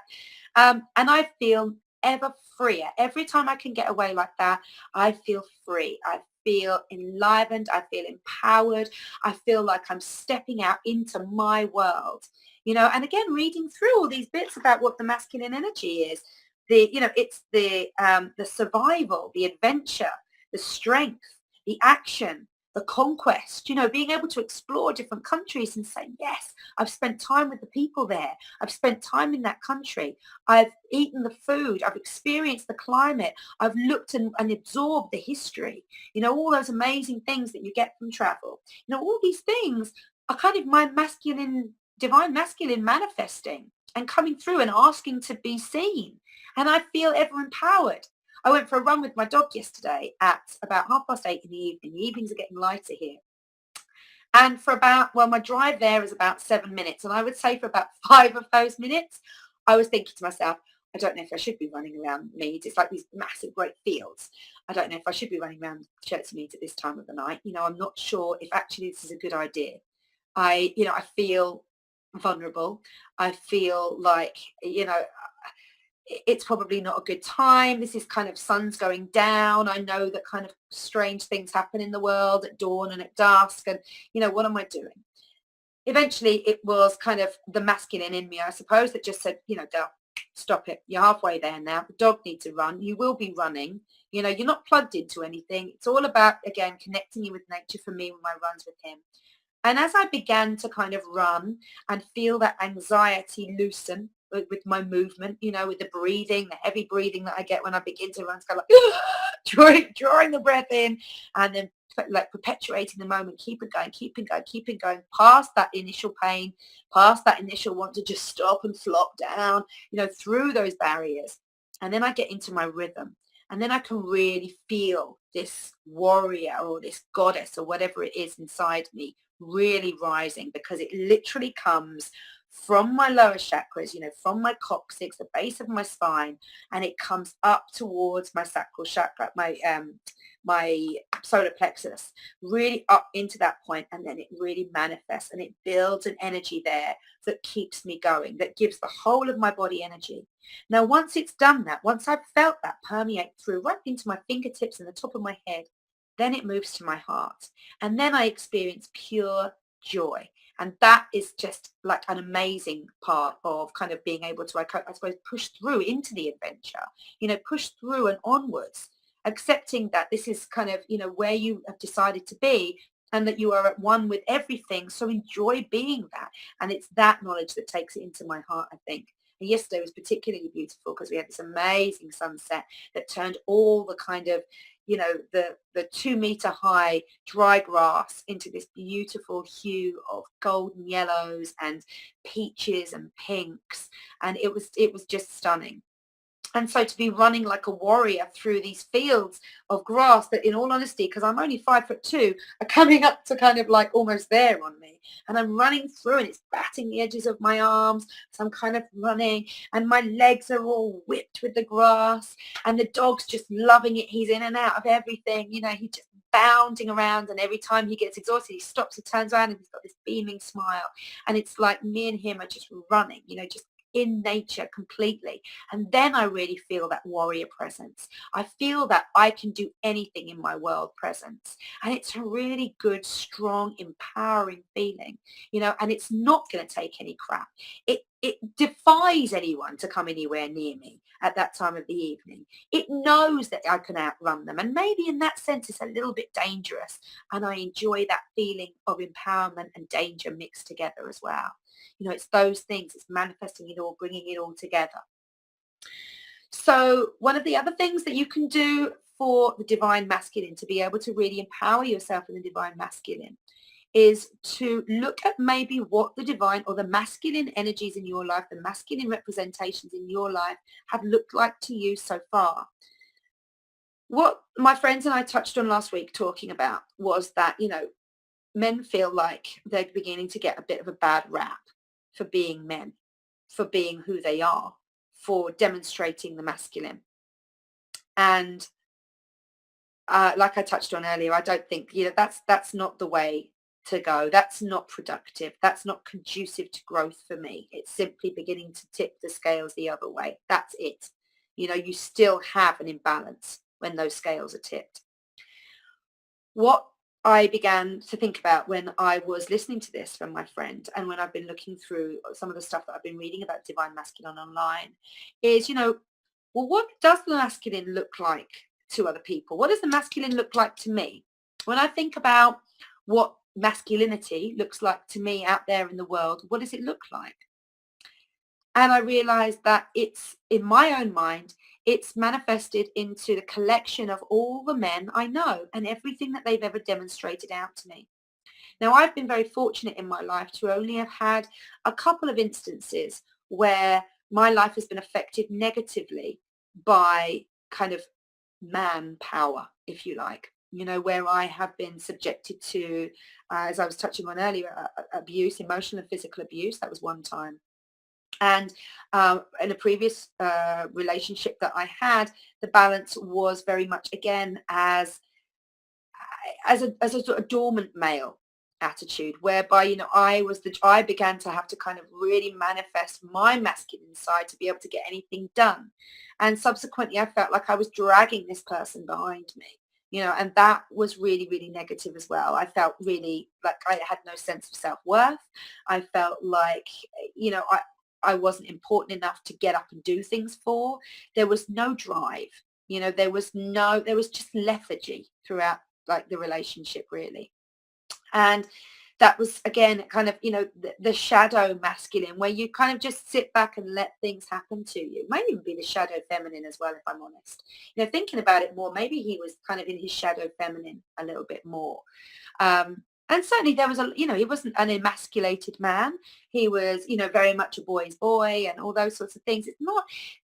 And I feel ever freer. Every time I can get away like that, I feel free. I feel enlivened. I feel empowered. I feel like I'm stepping out into my world. And again, reading through all these bits about what the masculine energy is, it's the survival, the adventure, the strength, the action, the conquest, being able to explore different countries and say, yes, I've spent time with the people there. I've spent time in that country. I've eaten the food. I've experienced the climate. I've looked and absorbed the history, all those amazing things that you get from travel. All these things are kind of my divine masculine manifesting and coming through and asking to be seen. And I feel ever empowered. I went for a run with my dog yesterday at about 8:30 in the evening. The evenings are getting lighter here. And my drive there is about 7 minutes. And I would say for about 5 of those minutes, I was thinking to myself, I don't know if I should be running around Meads. It's like these massive, great fields. I don't know if I should be running around Chertsey Meads at this time of the night. I'm not sure if actually this is a good idea. I feel vulnerable. I feel like, it's probably not a good time. This is kind of sun's going down. I know that kind of strange things happen in the world at dawn and at dusk. And, what am I doing? Eventually, it was kind of the masculine in me, I suppose, that just said, Del, stop it. You're halfway there now. The dog needs to run. You will be running. You're not plugged into anything. It's all about, again, connecting you with nature for me with my runs with him. And as I began to kind of run and feel that anxiety loosen with my movement, with the breathing, the heavy breathing that I get when I begin to run, it's kind of like drawing the breath in and then like perpetuating the moment, keep it going, past that initial pain, past that initial want to just stop and flop down, through those barriers. And then I get into my rhythm. And then I can really feel this warrior or this goddess or whatever it is inside me really rising, because it literally comes from my lower chakras, from my coccyx, the base of my spine, and it comes up towards my sacral chakra, my solar plexus, really up into that point, and then it really manifests and it builds an energy there that keeps me going, that gives the whole of my body energy. Now, once it's done that, once I've felt that permeate through right into my fingertips and the top of my head, then it moves to my heart. And then I experience pure joy. And that is just like an amazing part of kind of being able to, I suppose, push through into the adventure, push through and onwards, accepting that this is kind of, where you have decided to be and that you are at one with everything. So enjoy being that. And it's that knowledge that takes it into my heart, I think. And yesterday was particularly beautiful because we had this amazing sunset that turned all the kind of, the 2-meter high dry grass into this beautiful hue of golden yellows and peaches and pinks. And it was just stunning. And so to be running like a warrior through these fields of grass that, in all honesty, because I'm only 5'2", are coming up to kind of like almost there on me. And I'm running through and it's batting the edges of my arms. So I'm kind of running and my legs are all whipped with the grass and the dog's just loving it. He's in and out of everything. He's just bounding around, and every time he gets exhausted, he stops, he turns around and he's got this beaming smile. And it's like me and him are just running, just in nature completely. And then I really feel that warrior presence. I feel that I can do anything in my world presence. And it's a really good, strong, empowering feeling, and it's not going to take any crap. It defies anyone to come anywhere near me at that time of the evening. It knows that I can outrun them. And maybe in that sense, it's a little bit dangerous. And I enjoy that feeling of empowerment and danger mixed together as well. It's those things, it's manifesting it all, bringing it all together. So one of the other things that you can do for the divine masculine, to be able to really empower yourself in the divine masculine, is to look at maybe what the divine or the masculine energies in your life, the masculine representations in your life have looked like to you so far. What my friends and I touched on last week talking about was that, men feel like they're beginning to get a bit of a bad rap for being men, for being who they are, for demonstrating the masculine. And like I touched on earlier, I don't think, that's not the way to go. That's not productive. That's not conducive to growth for me. It's simply beginning to tip the scales the other way. That's it. You still have an imbalance when those scales are tipped. What I began to think about when I was listening to this from my friend, and when I've been looking through some of the stuff that I've been reading about divine masculine online, is, well, what does the masculine look like to other people? What does the masculine look like to me? When I think about what masculinity looks like to me out there in the world, what does it look like? And I realized that it's, in my own mind, it's manifested into the collection of all the men I know and everything that they've ever demonstrated out to me. Now, I've been very fortunate in my life to only have had a couple of instances where my life has been affected negatively by kind of manpower, if you like, where I have been subjected to, as I was touching on earlier, abuse, emotional and physical abuse. That was one time. And in a previous relationship that I had, the balance was very much, again, as a sort of dormant male. attitude, whereby, I began to have to kind of really manifest my masculine side to be able to get anything done. And subsequently, I felt like I was dragging this person behind me, and that was really, really negative as well. I felt really like I had no sense of self-worth. I felt like, I wasn't important enough to get up and do things for. There was no drive, there was just lethargy throughout like the relationship really. And that was again kind of the shadow masculine, where you kind of just sit back and let things happen to you. Might even be the shadow feminine as well, if I'm honest. Thinking about it more, maybe he was kind of in his shadow feminine a little bit more. And certainly there was he wasn't an emasculated man. He was, very much a boy's boy and all those sorts of things.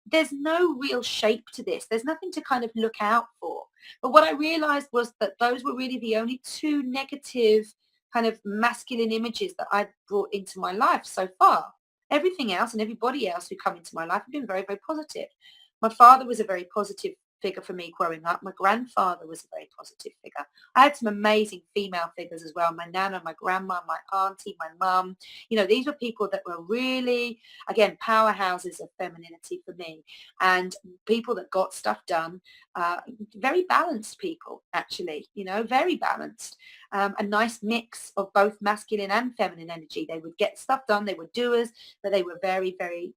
There's no real shape to this. There's nothing to kind of look out for. But what I realized was that those were really the only two negative kind of masculine images that I'd brought into my life so far. Everything else and everybody else who come into my life have been very, very positive. My father was a very positive figure for me growing up. My grandfather was a very positive figure. I had some amazing female figures as well. My nana, my grandma, my auntie, my mum. These were people that were really, again, powerhouses of femininity for me, and people that got stuff done. Very balanced people, actually, very balanced. A nice mix of both masculine and feminine energy. They would get stuff done. They were doers, but they were very, very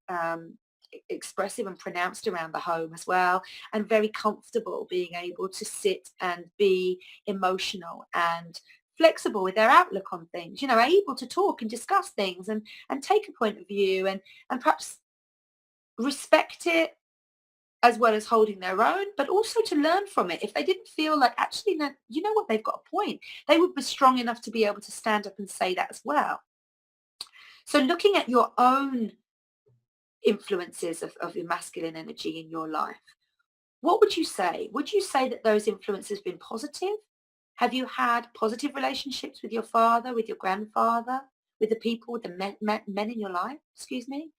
expressive and pronounced around the home as well, and very comfortable being able to sit and be emotional and flexible with their outlook on things, able to talk and discuss things and take a point of view and perhaps respect it as well as holding their own, but also to learn from it. If they didn't feel like, actually, no, you know what, they've got a point, they would be strong enough to be able to stand up and say that as well. So looking at your own influences of your masculine energy in your life, what would you say? Would you say that those influences have been positive? Have you had positive relationships with your father, with your grandfather, with the people, with the men in your life? Excuse me.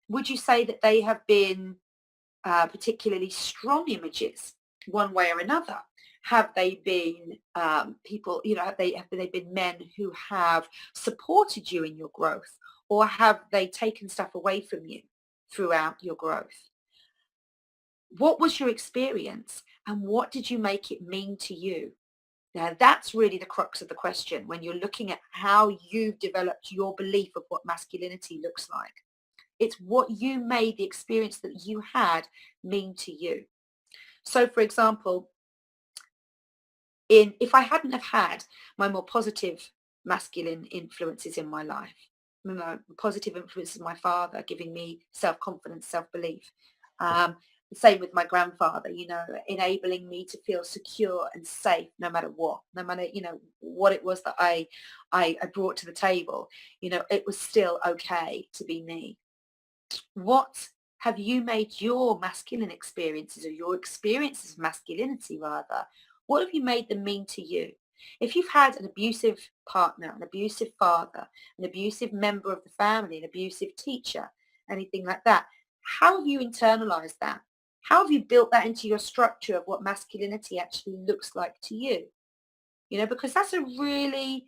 Would you say that they have been particularly strong images, one way or another? Have they been people? Have they been men who have supported you in your growth, or have they taken stuff away from you throughout your growth? What was your experience, and what did you make it mean to you? Now, that's really the crux of the question when you're looking at how you've developed your belief of what masculinity looks like. It's what you made the experience that you had mean to you. So, for example, if I hadn't have had my more positive masculine influences in my life, positive influences of my father giving me self-confidence, self-belief, the same with my grandfather, enabling me to feel secure and safe no matter what, what it was that I brought to the table, it was still okay to be me. What have you made your masculine experiences, or your experiences of masculinity rather, what have you made them mean to you? If you've had an abusive partner, an abusive father, an abusive member of the family, an abusive teacher, anything like that, how have you internalized that? How have you built that into your structure of what masculinity actually looks like to you? Because that's a really,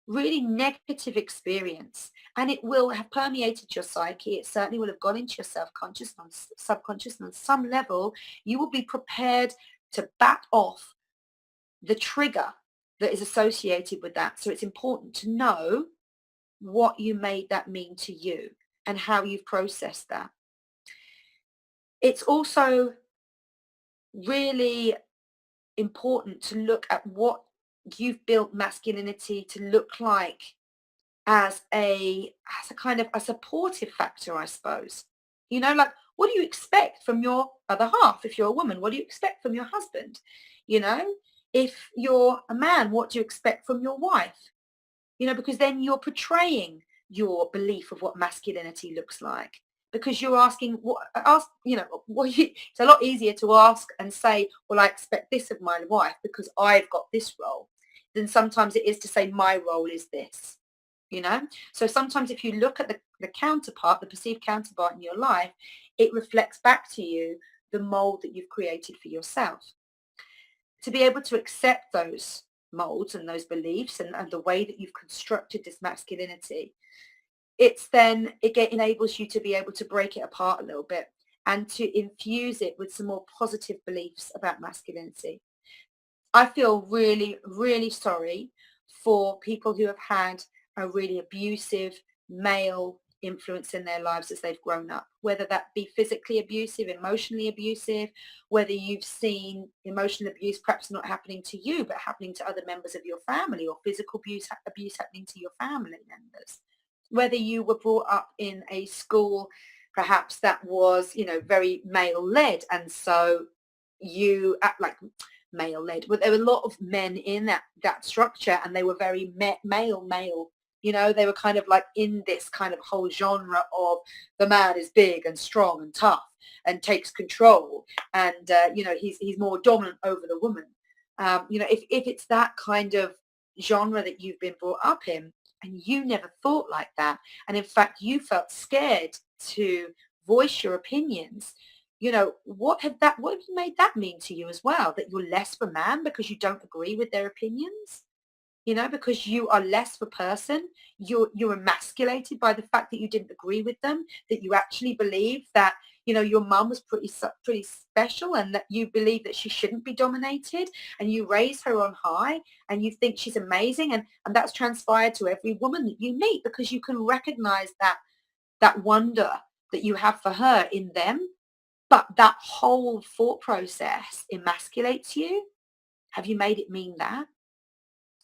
really negative experience, and it will have permeated your psyche. It certainly will have gone into your self-conscious and subconscious, and on some level you will be prepared to back off the trigger that is associated with that. So it's important to know what you made that mean to you and how you've processed that. It's also really important to look at what you've built masculinity to look like as a kind of a supportive factor, I suppose. Like, what do you expect from your other half? If you're a woman, what do you expect from your husband? If you're a man, what do you expect from your wife? Because then you're portraying your belief of what masculinity looks like, because you're asking it's a lot easier to ask and say, well, I expect this of my wife because I've got this role, than sometimes it is to say my role is this. So sometimes if you look at the counterpart, the perceived counterpart in your life, it reflects back to you the mold that you've created for yourself. To be able to accept those molds and those beliefs and the way that you've constructed this masculinity, it enables you to be able to break it apart a little bit and to infuse it with some more positive beliefs about masculinity. I feel really, really sorry for people who have had a really abusive male influence in their lives as they've grown up, whether that be physically abusive, emotionally abusive, whether you've seen emotional abuse perhaps not happening to you, but happening to other members of your family, or physical abuse happening to your family members, whether you were brought up in a school perhaps that was, very male led, and so you act like male led. But there were a lot of men in that structure, and they were very male. They were kind of like in this kind of whole genre of the man is big and strong and tough and takes control, and he's more dominant over the woman. If it's that kind of genre that you've been brought up in, and you never thought like that, and in fact you felt scared to voice your opinions, what have you made that mean to you as well? That you're less of a man because you don't agree with their opinions? Because you are less of a person, you're emasculated by the fact that you didn't agree with them, that you actually believe that, your mum was pretty special, and that you believe that she shouldn't be dominated, and you raise her on high, and you think she's amazing, and that's transpired to every woman that you meet, because you can recognize that wonder that you have for her in them. But that whole thought process emasculates you. Have you made it mean that?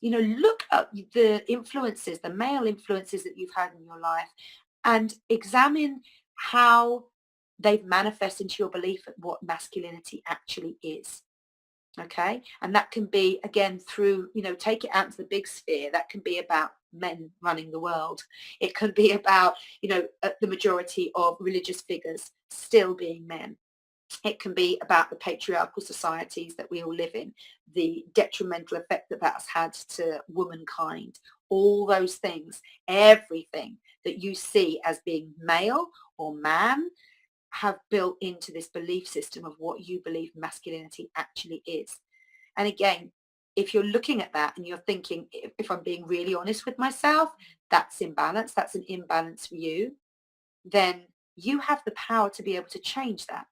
Look at the influences, the male influences that you've had in your life, and examine how they've manifested into your belief of what masculinity actually is. Okay. And that can be, again, through, take it out to the big sphere. That can be about men running the world. It can be about, the majority of religious figures still being men. It can be about the patriarchal societies that we all live in, the detrimental effect that that's had to womankind, all those things, everything that you see as being male or man have built into this belief system of what you believe masculinity actually is. And again, if you're looking at that and you're thinking, if I'm being really honest with myself, that's imbalance, that's an imbalanced view, then you have the power to be able to change that.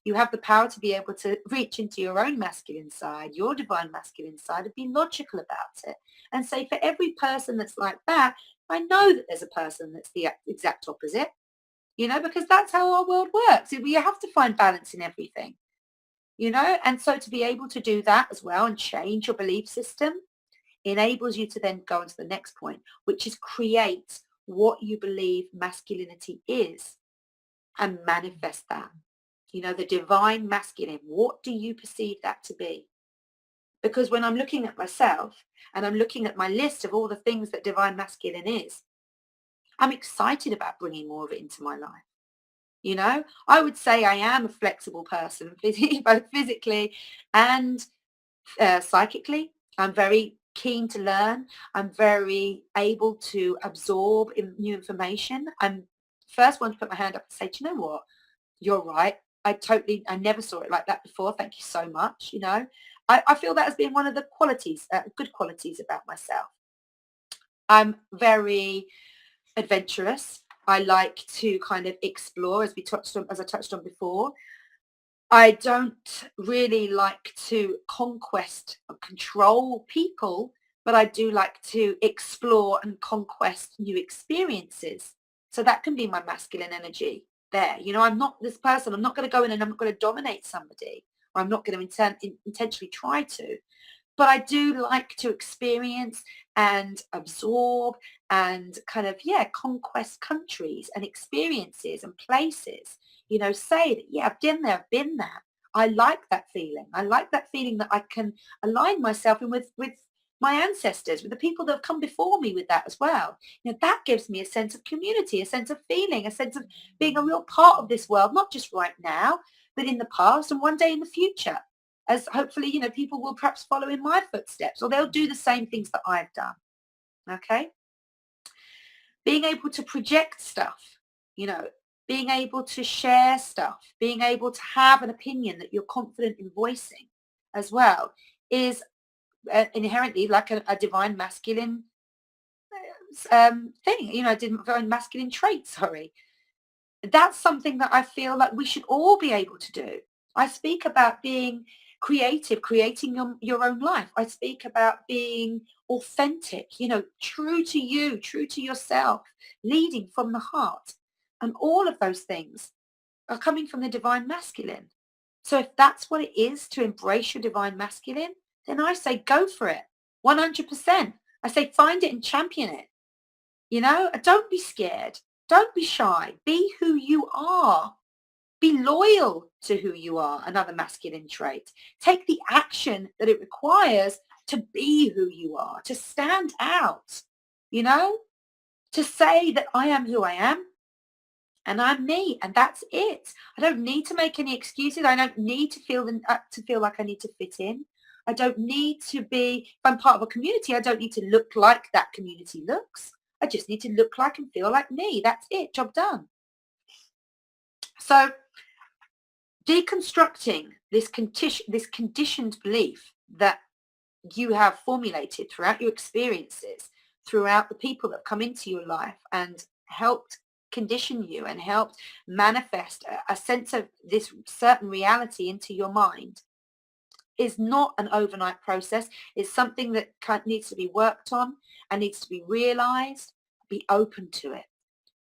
You have the power to be able to reach into your own masculine side, your divine masculine side, and be logical about it and say, for every person that's like that, I know that there's a person that's the exact opposite, because that's how our world works. We have to find balance in everything, and so to be able to do that as well and change your belief system enables you to then go on to the next point, which is create what you believe masculinity is and manifest that. The divine masculine, what do you perceive that to be? Because when I'm looking at myself and I'm looking at my list of all the things that divine masculine is, I'm excited about bringing more of it into my life. I would say I am a flexible person, both physically and psychically. I'm very keen to learn. I'm very able to absorb new information. I'm first one to put my hand up and say, do you know what? You're right. I never saw it like that before. Thank you so much. I feel that as being one of the qualities, good qualities about myself. I'm very adventurous. I like to kind of explore, as I touched on before. I don't really like to conquest or control people, but I do like to explore and conquest new experiences. So that can be my masculine energy there. I'm not this person. I'm not going to go in and I'm not going to dominate somebody, or I'm not going to intentionally try to. But I do like to experience and absorb and kind of, conquest countries and experiences and places, say that, yeah, I've been there. I like that feeling. I like that feeling that I can align myself in with my ancestors, with the people that have come before me with that as well. That gives me a sense of community, a sense of feeling, a sense of being a real part of this world, not just right now, but in the past and one day in the future, as hopefully, people will perhaps follow in my footsteps, or they'll do the same things that I've done. Okay. Being able to project stuff, being able to share stuff, being able to have an opinion that you're confident in voicing as well is inherently like a divine masculine thing, divine masculine trait, sorry. That's something that I feel like we should all be able to do. I speak about being creative, creating your own life. I speak about being authentic, true to you, true to yourself, leading from the heart. And all of those things are coming from the divine masculine. So if that's what it is to embrace your divine masculine, then I say go for it. 100%. I say find it and champion it. Don't be scared. Don't be shy. Be who you are. Be loyal to who you are, another masculine trait. Take the action that it requires to be who you are, to stand out, to say that I am who I am and I'm me, and that's it. I don't need to make any excuses. I don't need to feel like I need to fit in. I don't need to be, if I'm part of a community, I don't need to look like that community looks. I just need to look like and feel like me. That's it. Job done. So deconstructing this conditioned belief that you have formulated throughout your experiences, throughout the people that come into your life and helped condition you and helped manifest a sense of this certain reality into your mind, is not an overnight process. It's something that needs to be worked on and needs to be realized. Be open to it.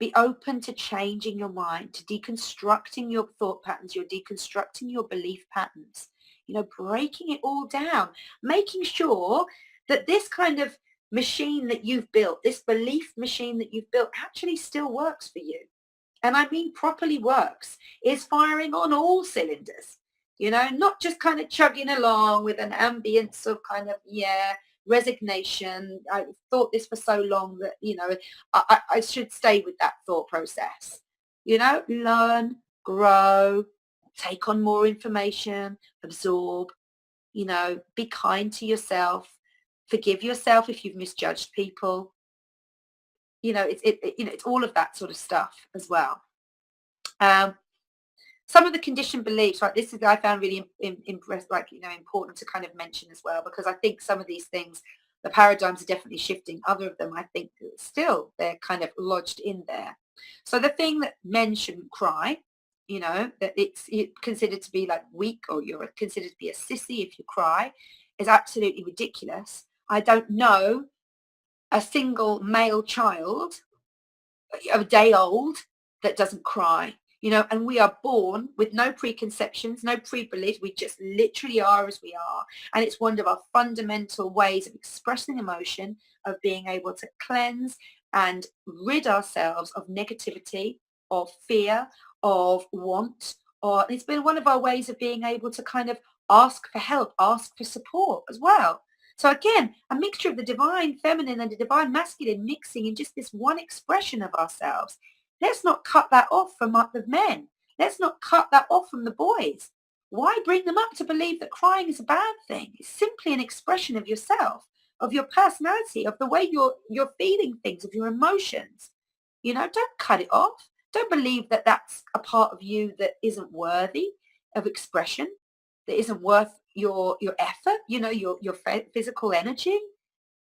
Be open to changing your mind, to deconstructing your thought patterns, you're deconstructing your belief patterns, breaking it all down, making sure that this kind of machine that you've built, this belief machine that you've built actually still works for you. And I mean properly works, is firing on all cylinders, not just kind of chugging along with an ambience of kind of, resignation. I've thought this for so long that, I should stay with that thought process. Learn, grow, take on more information, absorb, be kind to yourself, forgive yourself if you've misjudged people. It's all of that sort of stuff as well. Some of the conditioned beliefs, right? This is I found really impressed, important to kind of mention as well, because I think some of these things, the paradigms are definitely shifting. Other of them, I think, still they're kind of lodged in there. So the thing that men shouldn't cry, that it's considered to be like weak, or you're considered to be a sissy if you cry, is absolutely ridiculous. I don't know a single male child, a day old, that doesn't cry. And we are born with no preconceptions, no pre-beliefs. We just literally are as we are. And it's one of our fundamental ways of expressing emotion, of being able to cleanse and rid ourselves of negativity, of fear, of want. Or it's been one of our ways of being able to kind of ask for help, ask for support as well. So again, a mixture of the divine feminine and the divine masculine mixing in just this one expression of ourselves. Let's not cut that off from the men. Let's not cut that off from the boys. Why bring them up to believe that crying is a bad thing? It's simply an expression of yourself, of your personality, of the way you're feeling things, of your emotions. Don't cut it off. Don't believe that that's a part of you that isn't worthy of expression, that isn't worth your effort, your physical energy.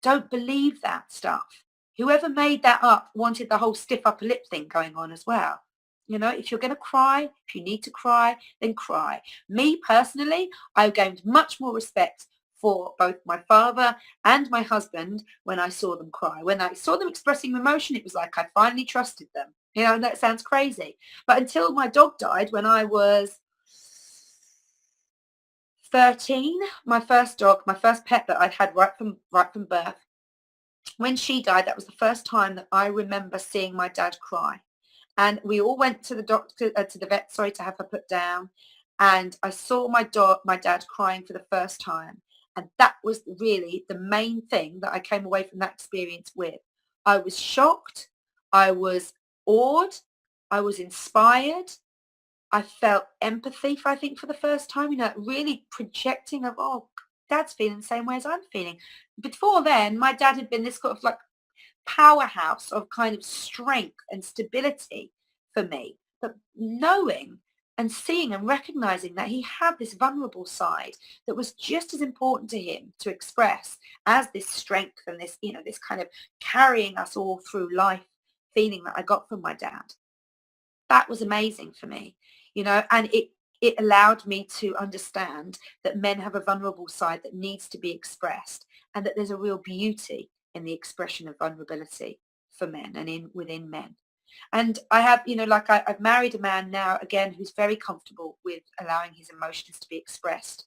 Don't believe that stuff. Whoever made that up wanted the whole stiff upper lip thing going on as well. If you're going to cry, if you need to cry, then cry. Me personally, I gained much more respect for both my father and my husband when I saw them cry. When I saw them expressing emotion, it was like I finally trusted them. That sounds crazy. But until my dog died when I was 13, my first dog, my first pet that I'd had right from birth, when she died, that was the first time that I remember seeing my dad cry. And we all went to the doctor, to the vet, to have her put down. And I saw my dad crying for the first time. And that was really the main thing that I came away from that experience with. I was shocked. I was awed. I was inspired. I felt empathy, I think, for the first time, really projecting of, oh, Dad's feeling the same way as I'm feeling. Before then, my dad had been this sort of like powerhouse of kind of strength and stability for me. But knowing and seeing and recognizing that he had this vulnerable side that was just as important to him to express as this strength and this, this kind of carrying us all through life feeling that I got from my dad. That was amazing for me, and it allowed me to understand that men have a vulnerable side that needs to be expressed, and that there's a real beauty in the expression of vulnerability for men and within men. And I have, like I've married a man now, again, who's very comfortable with allowing his emotions to be expressed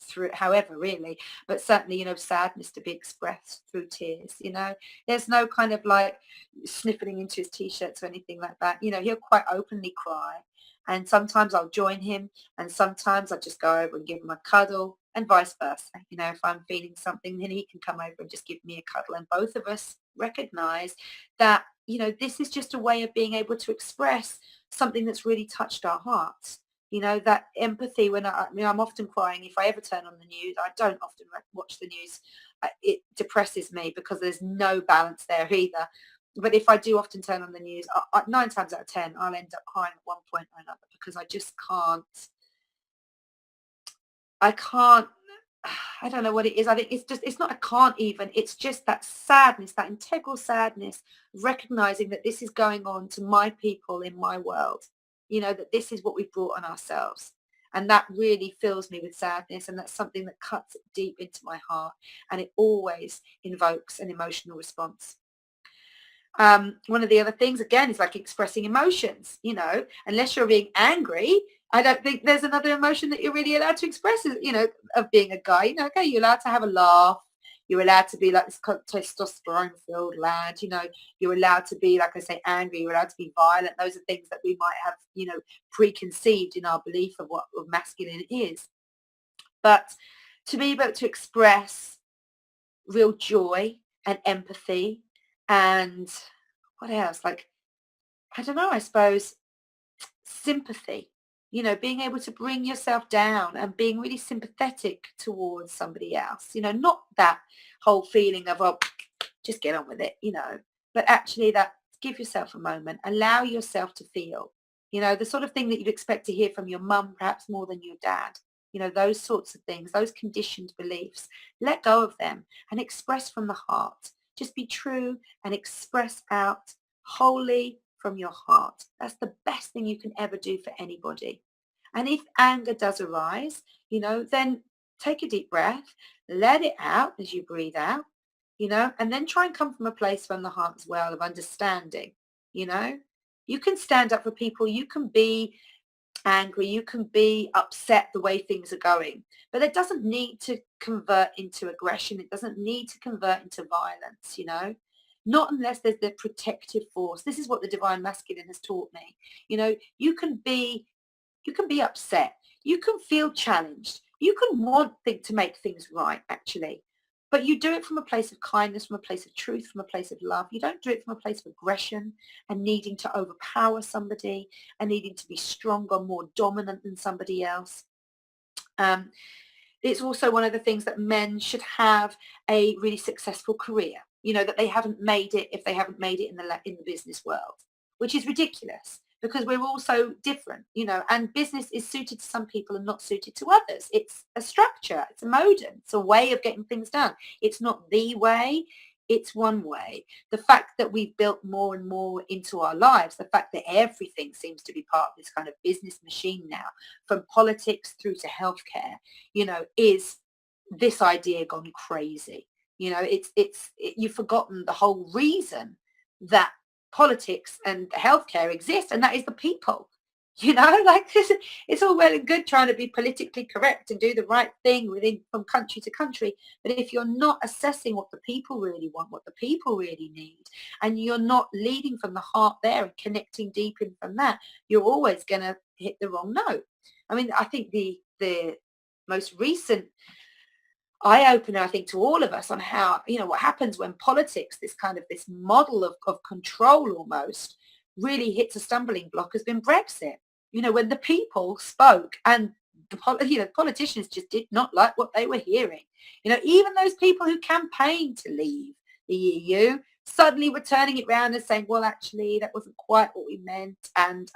through however really, but certainly, sadness to be expressed through tears. There's no kind of like sniffling into his t-shirts or anything like that. He'll quite openly cry, and sometimes I'll join him, and sometimes I'll just go over and give him a cuddle, and vice versa. If I'm feeling something, then he can come over and just give me a cuddle, and both of us recognize that this is just a way of being able to express something that's really touched our hearts. That empathy when I'm often crying. If I ever turn on the news, I don't often watch the news. It depresses me because there's no balance there either. But if I do often turn on the news, 9 times out of 10, I'll end up crying at one point or another because I just can't. I don't know what it is. I think it's not, I can't even, it's just that sadness, that integral sadness, recognizing that this is going on to my people in my world, that this is what we've brought on ourselves. And that really fills me with sadness. And that's something that cuts deep into my heart. And it always invokes an emotional response. One of the other things, again, is like expressing emotions, unless you're being angry, I don't think there's another emotion that you're really allowed to express, of being a guy. Okay, you're allowed to have a laugh. You're allowed to be like this testosterone-filled lad. You're allowed to be, like I say, angry. You're allowed to be violent. Those are things that we might have, preconceived in our belief of what masculine is. But to be able to express real joy and empathy and what else? Like, I don't know, I suppose sympathy, being able to bring yourself down and being really sympathetic towards somebody else, not that whole feeling of, oh, just get on with it, but actually that give yourself a moment, allow yourself to feel, the sort of thing that you'd expect to hear from your mum, perhaps more than your dad, those sorts of things, those conditioned beliefs, let go of them and express from the heart. Just be true and express out wholly from your heart. That's the best thing you can ever do for anybody. And if anger does arise, then take a deep breath, let it out as you breathe out, and then try and come from a place from the heart as well of understanding, You can stand up for people, you can be angry, you can be upset the way things are going, but it doesn't need to convert into aggression. It doesn't need to convert into violence, not unless there's the protective force. This is what the divine masculine has taught me. You can be upset. You can feel challenged. You can want to make things right, actually. But you do it from a place of kindness, from a place of truth, from a place of love. You don't do it from a place of aggression and needing to overpower somebody and needing to be stronger, more dominant than somebody else. It's also one of the things that men should have a really successful career, that they haven't made it if they haven't made it in the business world, which is ridiculous because we're all so different, and business is suited to some people and not suited to others. It's a structure, it's a modem, it's a way of getting things done. It's not the way, it's one way. The fact that we've built more and more into our lives, the fact that everything seems to be part of this kind of business machine now, from politics through to healthcare, is this idea gone crazy. You've forgotten the whole reason that politics and healthcare exist, and that is the people. Like it's all well and good trying to be politically correct and do the right thing from country to country, but if you're not assessing what the people really want, what the people really need, and you're not leading from the heart there and connecting deep in from that, you're always going to hit the wrong note. I mean, I think the most recent eye-opener, I think, to all of us on how, what happens when politics, this model of control almost, really hits a stumbling block has been Brexit. When the people spoke and the politicians just did not like what they were hearing. Even those people who campaigned to leave the EU suddenly we're turning it around and saying, well, actually, that wasn't quite what we meant. And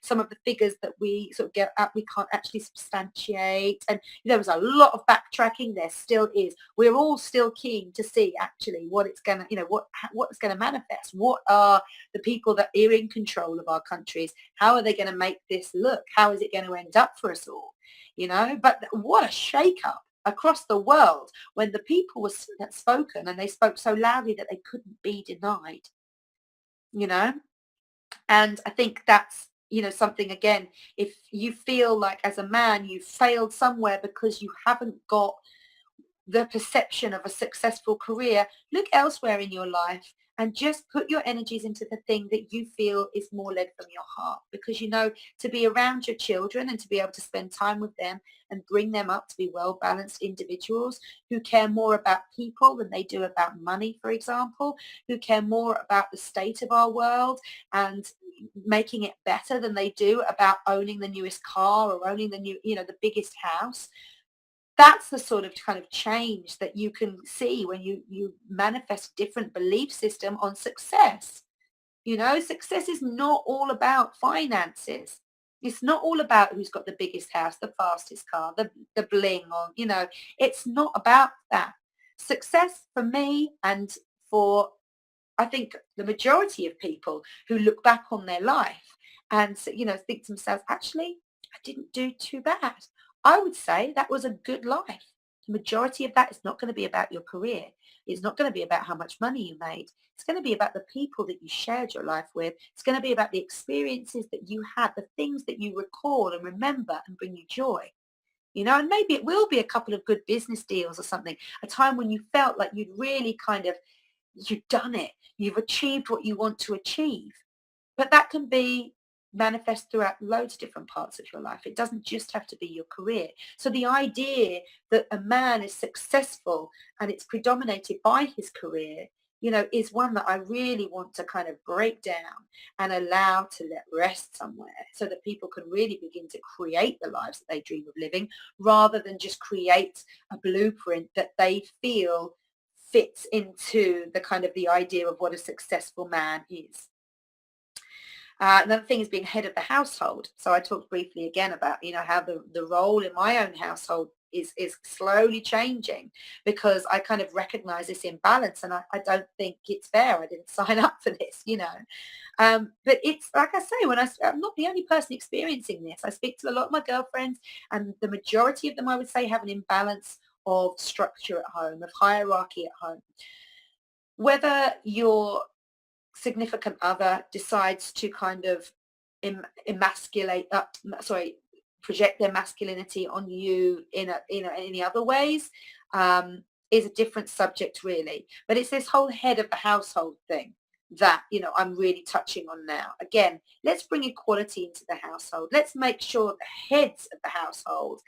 some of the figures that we sort of get at, we can't actually substantiate. And there was a lot of backtracking. There still is. We're all still keen to see actually what it's going to, what's going to manifest. What are the people that are in control of our countries? How are they going to make this look? How is it going to end up for us all? But what a shake-up across the world when the people were spoken, and they spoke so loudly that they couldn't be denied, and I think that's, something, again, if you feel like as a man you've failed somewhere because you haven't got the perception of a successful career, look elsewhere in your life and just put your energies into the thing that you feel is more led from your heart. Because, to be around your children and to be able to spend time with them and bring them up to be well-balanced individuals who care more about people than they do about money, for example, who care more about the state of our world and making it better than they do about owning the newest car or owning the biggest house. That's the sort of kind of change that you can see when you manifest a different belief system on success. Success is not all about finances. It's not all about who's got the biggest house, the fastest car, the bling, or, it's not about that. Success for me, and for, I think, the majority of people who look back on their life and, think to themselves, actually, I didn't do too bad. I would say that was a good life. The majority of that is not going to be about your career. It's not going to be about how much money you made. It's going to be about the people that you shared your life with. It's going to be about the experiences that you had, the things that you recall and remember and bring you joy. And maybe it will be a couple of good business deals or something, a time when you felt like you'd really you've done it. You've achieved what you want to achieve. But that can be manifest throughout loads of different parts of your life. It doesn't just have to be your career. So the idea that a man is successful and it's predominated by his career, is one that I really want to kind of break down and allow to let rest somewhere, so that people can really begin to create the lives that they dream of living, rather than just create a blueprint that they feel fits into the kind of the idea of what a successful man is. Another thing is being head of the household. So I talked briefly again about, how the role in my own household is slowly changing, because I kind of recognize this imbalance, and I don't think it's fair. I didn't sign up for this, but it's like I say, I'm not the only person experiencing this. I speak to a lot of my girlfriends, and the majority of them, I would say, have an imbalance of structure at home, of hierarchy at home. Whether your significant other decides to kind of project their masculinity on you in any other ways, is a different subject, really. But it's this whole head of the household thing that, I'm really touching on now. Again, let's bring equality into the household. Let's make sure the heads of the household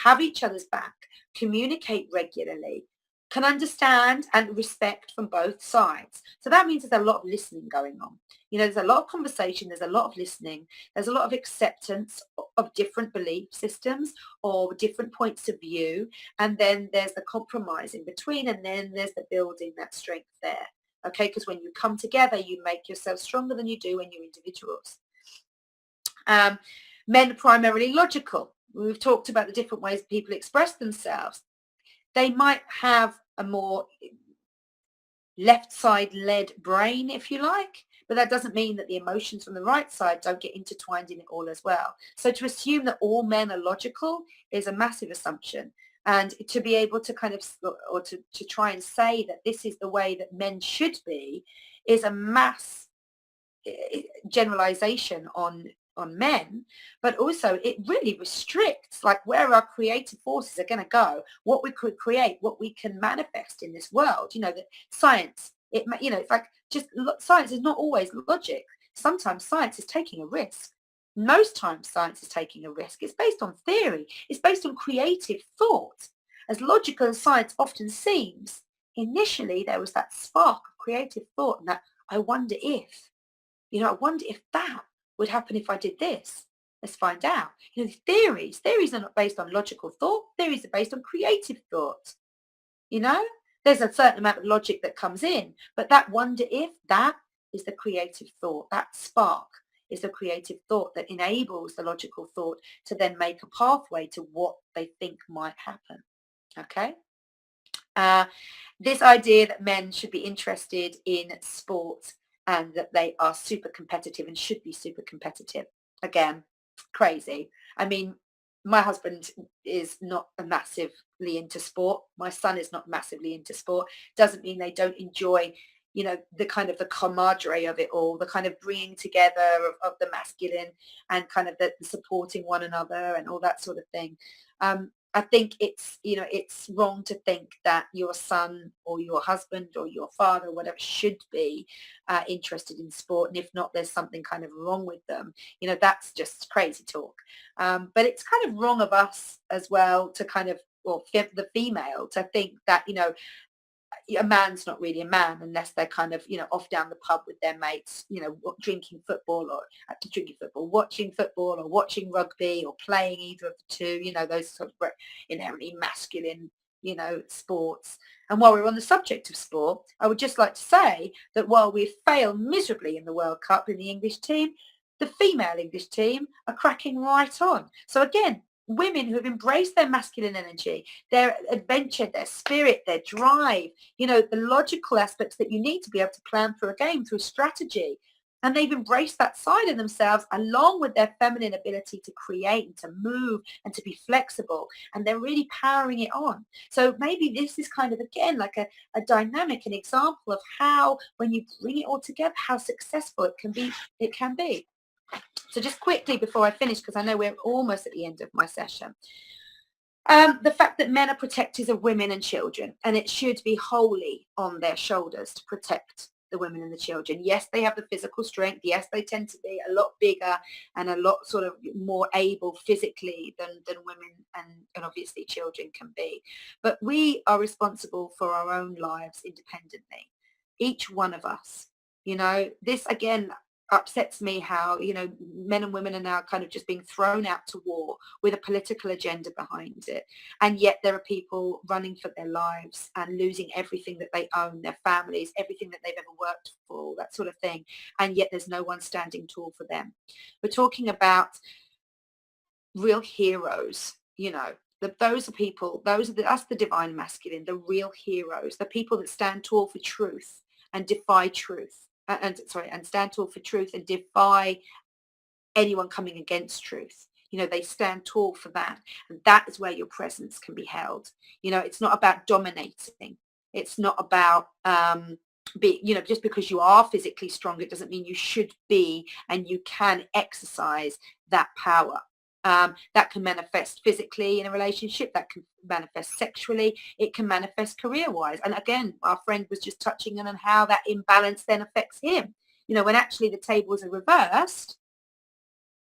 have each other's back, communicate regularly, can understand and respect from both sides. So that means there's a lot of listening going on. There's a lot of conversation, there's a lot of listening, there's a lot of acceptance of different belief systems or different points of view, and then there's the compromise in between, and then there's the building that strength there. Okay, because when you come together, you make yourself stronger than you do when you're individuals. Men are primarily logical. We've talked about the different ways people express themselves. They might have a more left side led brain, if you like, but that doesn't mean that the emotions from the right side don't get intertwined in it all as well. So to assume that all men are logical is a massive assumption. And to be able to kind of, or to try and say that this is the way that men should be, is a mass generalization on men, but also it really restricts like where our creative forces are going to go, what we could create, what we can manifest in this world. That science, it's like, just science is not always logic. Sometimes science is taking a risk. Most times science is taking a risk. It's based on theory. It's based on creative thought. As logical as science often seems, initially there was that spark of creative thought, and that I wonder if that would happen if I did this. Let's find out. Theories are not based on logical thought. Theories are based on creative thought. there's a certain amount of logic that comes in, but that wonder if, that is the creative thought. That spark is the creative thought that enables the logical thought to then make a pathway to what they think might happen. Okay. This idea that men should be interested in sport and that they are super competitive and should be super competitive. Again, crazy. I mean, my husband is not massively into sport. My son is not massively into sport. Doesn't mean they don't enjoy, the kind of the camaraderie of it all, the kind of bringing together of the masculine and kind of the supporting one another and all that sort of thing. I think it's wrong to think that your son or your husband or your father or whatever should be interested in sport. And if not, there's something kind of wrong with them. That's just crazy talk. But it's kind of wrong of us as well to kind of, or the female to think that, a man's not really a man unless they're kind of, off down the pub with their mates, watching football or watching rugby or playing either of the two, those sort of inherently masculine, sports. And while we're on the subject of sport, I would just like to say that while we failed miserably in the World Cup in the English team, the female English team are cracking right on. So again, women who have embraced their masculine energy, their adventure, their spirit, their drive, the logical aspects that you need to be able to plan for a game through strategy. And they've embraced that side of themselves along with their feminine ability to create and to move and to be flexible. And they're really powering it on. So maybe this is kind of, again, like a dynamic, an example of how, when you bring it all together, how successful it can be. So just quickly before I finish, because I know we're almost at the end of my session, the fact that men are protectors of women and children, and it should be wholly on their shoulders to protect the women and the children. Yes, they have the physical strength. Yes, they tend to be a lot bigger and a lot sort of more able physically than women and obviously children can be. But we are responsible for our own lives independently. Each one of us. This again upsets me how, men and women are now kind of just being thrown out to war with a political agenda behind it. And yet there are people running for their lives and losing everything that they own, their families, everything that they've ever worked for, that sort of thing. And yet there's no one standing tall for them. We're talking about real heroes, those are people, that's the divine masculine, the real heroes, the people that stand tall for truth and defy truth. And stand tall for truth and defy anyone coming against truth. They stand tall for that. And that is where your presence can be held. It's not about dominating. It's not about just because you are physically strong, it doesn't mean you should be and you can exercise that power. That can manifest physically in a relationship, that can manifest sexually, it can manifest career-wise. And again, our friend was just touching on how that imbalance then affects him. When actually the tables are reversed,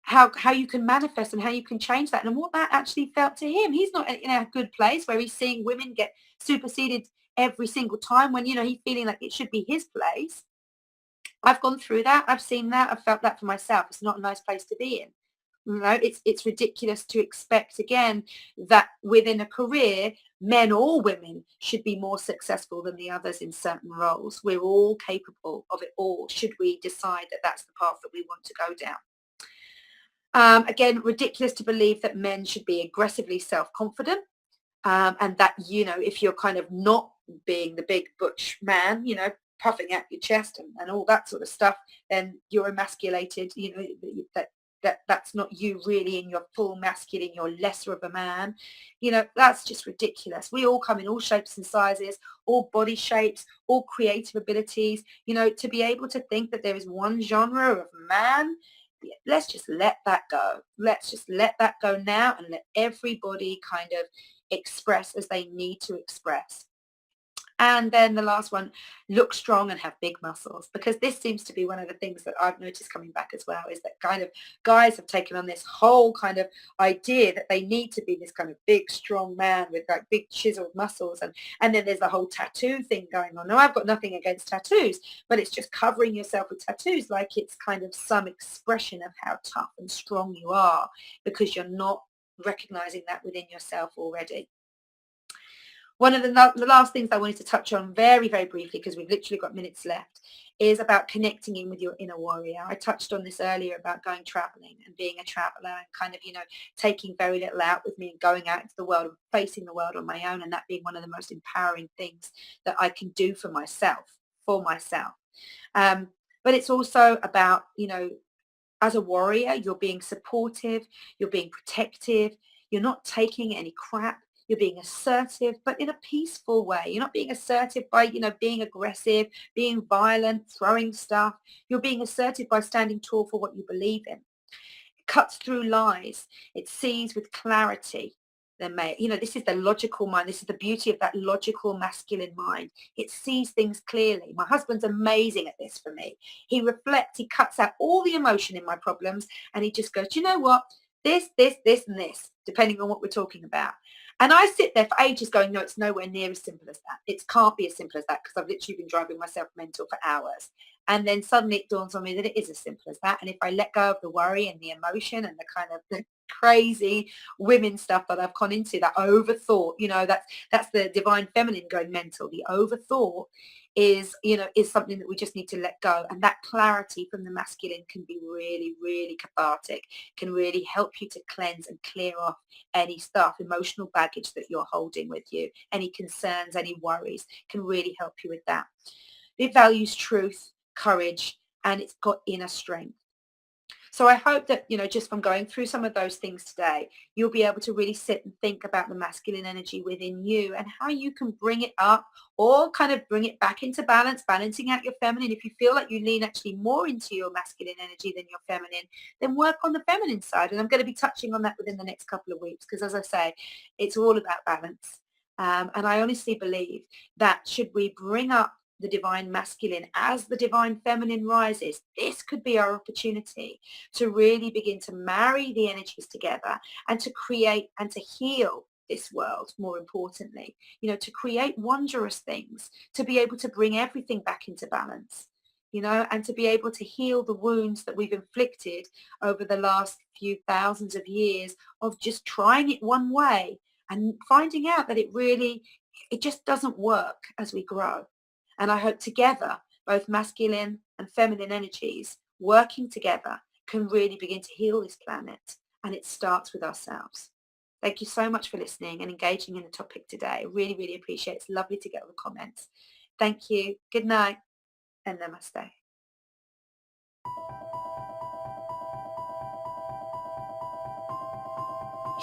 how you can manifest and how you can change that and what that actually felt to him. He's not in a good place where he's seeing women get superseded every single time when, he's feeling like it should be his place. I've gone through that. I've seen that. I've felt that for myself. It's not a nice place to be in. It's ridiculous to expect again that within a career, men or women should be more successful than the others in certain roles. We're all capable of it all, should we decide that that's the path that we want to go down. Again, ridiculous to believe that men should be aggressively self-confident, and that, if you're kind of not being the big butch man, puffing out your chest and all that sort of stuff, then you're emasculated, that's not you really in your full masculine, you're lesser of a man. That's just ridiculous. We all come in all shapes and sizes, all body shapes, all creative abilities. To be able to think that there is one genre of man, let's just let that go. Let's just let that go now and let everybody kind of express as they need to express. And then the last one, look strong and have big muscles, because this seems to be one of the things that I've noticed coming back as well, is that kind of guys have taken on this whole kind of idea that they need to be this kind of big, strong man with like big chiseled muscles. And then there's the whole tattoo thing going on. Now, I've got nothing against tattoos, but it's just covering yourself with tattoos like it's kind of some expression of how tough and strong you are, because you're not recognizing that within yourself already. One of the last things I wanted to touch on very, very briefly, because we've literally got minutes left, is about connecting in with your inner warrior. I touched on this earlier about going traveling and being a traveler and kind of, taking very little out with me and going out into the world and facing the world on my own, and that being one of the most empowering things that I can do for myself. But it's also about, as a warrior, you're being supportive, you're being protective, you're not taking any crap. You're being assertive, but in a peaceful way. You're not being assertive by, being aggressive, being violent, throwing stuff. You're being assertive by standing tall for what you believe in. It cuts through lies. It sees with clarity. This is the logical mind. This is the beauty of that logical masculine mind. It sees things clearly. My husband's amazing at this for me. He reflects, he cuts out all the emotion in my problems, and he just goes, do you know what? This, and this, depending on what we're talking about. And I sit there for ages going, no, it's nowhere near as simple as that. It can't be as simple as that, because I've literally been driving myself mental for hours. And then suddenly it dawns on me that it is as simple as that. And if I let go of the worry and the emotion and the kind of the crazy women stuff that I've gone into, that overthought, that's the divine feminine going mental. The overthought is something that we just need to let go. And that clarity from the masculine can be really, really cathartic, can really help you to cleanse and clear off any stuff, emotional baggage that you're holding with you, any concerns, any worries, can really help you with that. It values truth, courage, and it's got inner strength. So I hope that, just from going through some of those things today, you'll be able to really sit and think about the masculine energy within you and how you can bring it up or kind of bring it back into balance, balancing out your feminine. If you feel like you lean actually more into your masculine energy than your feminine, then work on the feminine side. And I'm going to be touching on that within the next couple of weeks, because as I say, it's all about balance. And I honestly believe that should we bring up the divine masculine as the divine feminine rises, this could be our opportunity to really begin to marry the energies together and to create and to heal this world, more importantly, to create wondrous things, to be able to bring everything back into balance, and to be able to heal the wounds that we've inflicted over the last few thousands of years of just trying it one way and finding out that it just doesn't work as we grow. And I hope together, both masculine and feminine energies working together can really begin to heal this planet. And it starts with ourselves. Thank you so much for listening and engaging in the topic today. I really, really appreciate it. It's lovely to get all the comments. Thank you. Good night and namaste.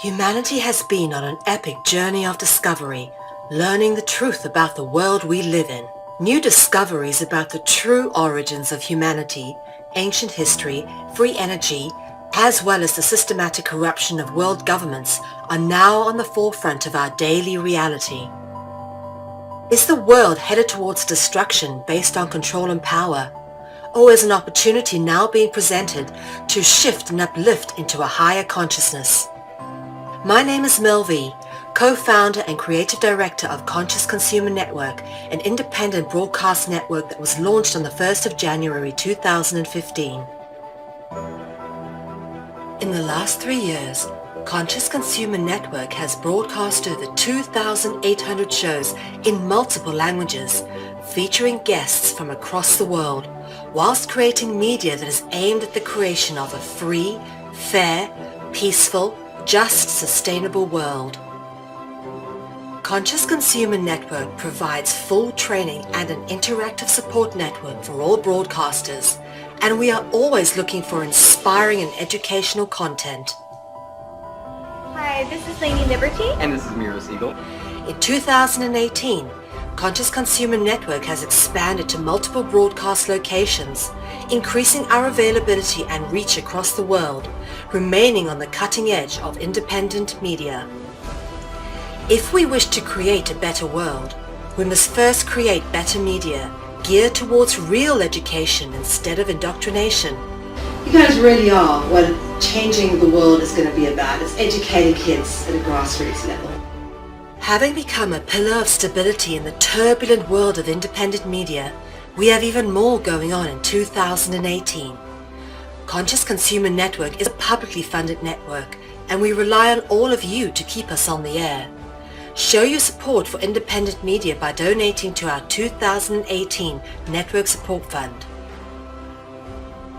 Humanity has been on an epic journey of discovery, learning the truth about the world we live in. New discoveries about the true origins of humanity, ancient history, free energy, as well as the systematic corruption of world governments are now on the forefront of our daily reality. Is the world headed towards destruction based on control and power? Or is an opportunity now being presented to shift and uplift into a higher consciousness? My name is Mel V, co-founder and creative director of Conscious Consumer Network, an independent broadcast network that was launched on the 1st of January 2015. In the last 3 years, Conscious Consumer Network has broadcast over 2,800 shows in multiple languages, featuring guests from across the world, whilst creating media that is aimed at the creation of a free, fair, peaceful, just, sustainable world. Conscious Consumer Network provides full training and an interactive support network for all broadcasters, and we are always looking for inspiring and educational content. Hi, this is Lady Liberty. And this is Mira Siegel. In 2018, Conscious Consumer Network has expanded to multiple broadcast locations, increasing our availability and reach across the world, remaining on the cutting edge of independent media. If we wish to create a better world, we must first create better media, geared towards real education instead of indoctrination. You guys really are what changing the world is going to be about. It's educating kids at a grassroots level. Having become a pillar of stability in the turbulent world of independent media, we have even more going on in 2018. Conscious Consumer Network is a publicly funded network, and we rely on all of you to keep us on the air. Show your support for independent media by donating to our 2018 Network Support Fund.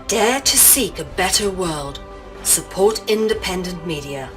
Dare to seek a better world. Support independent media.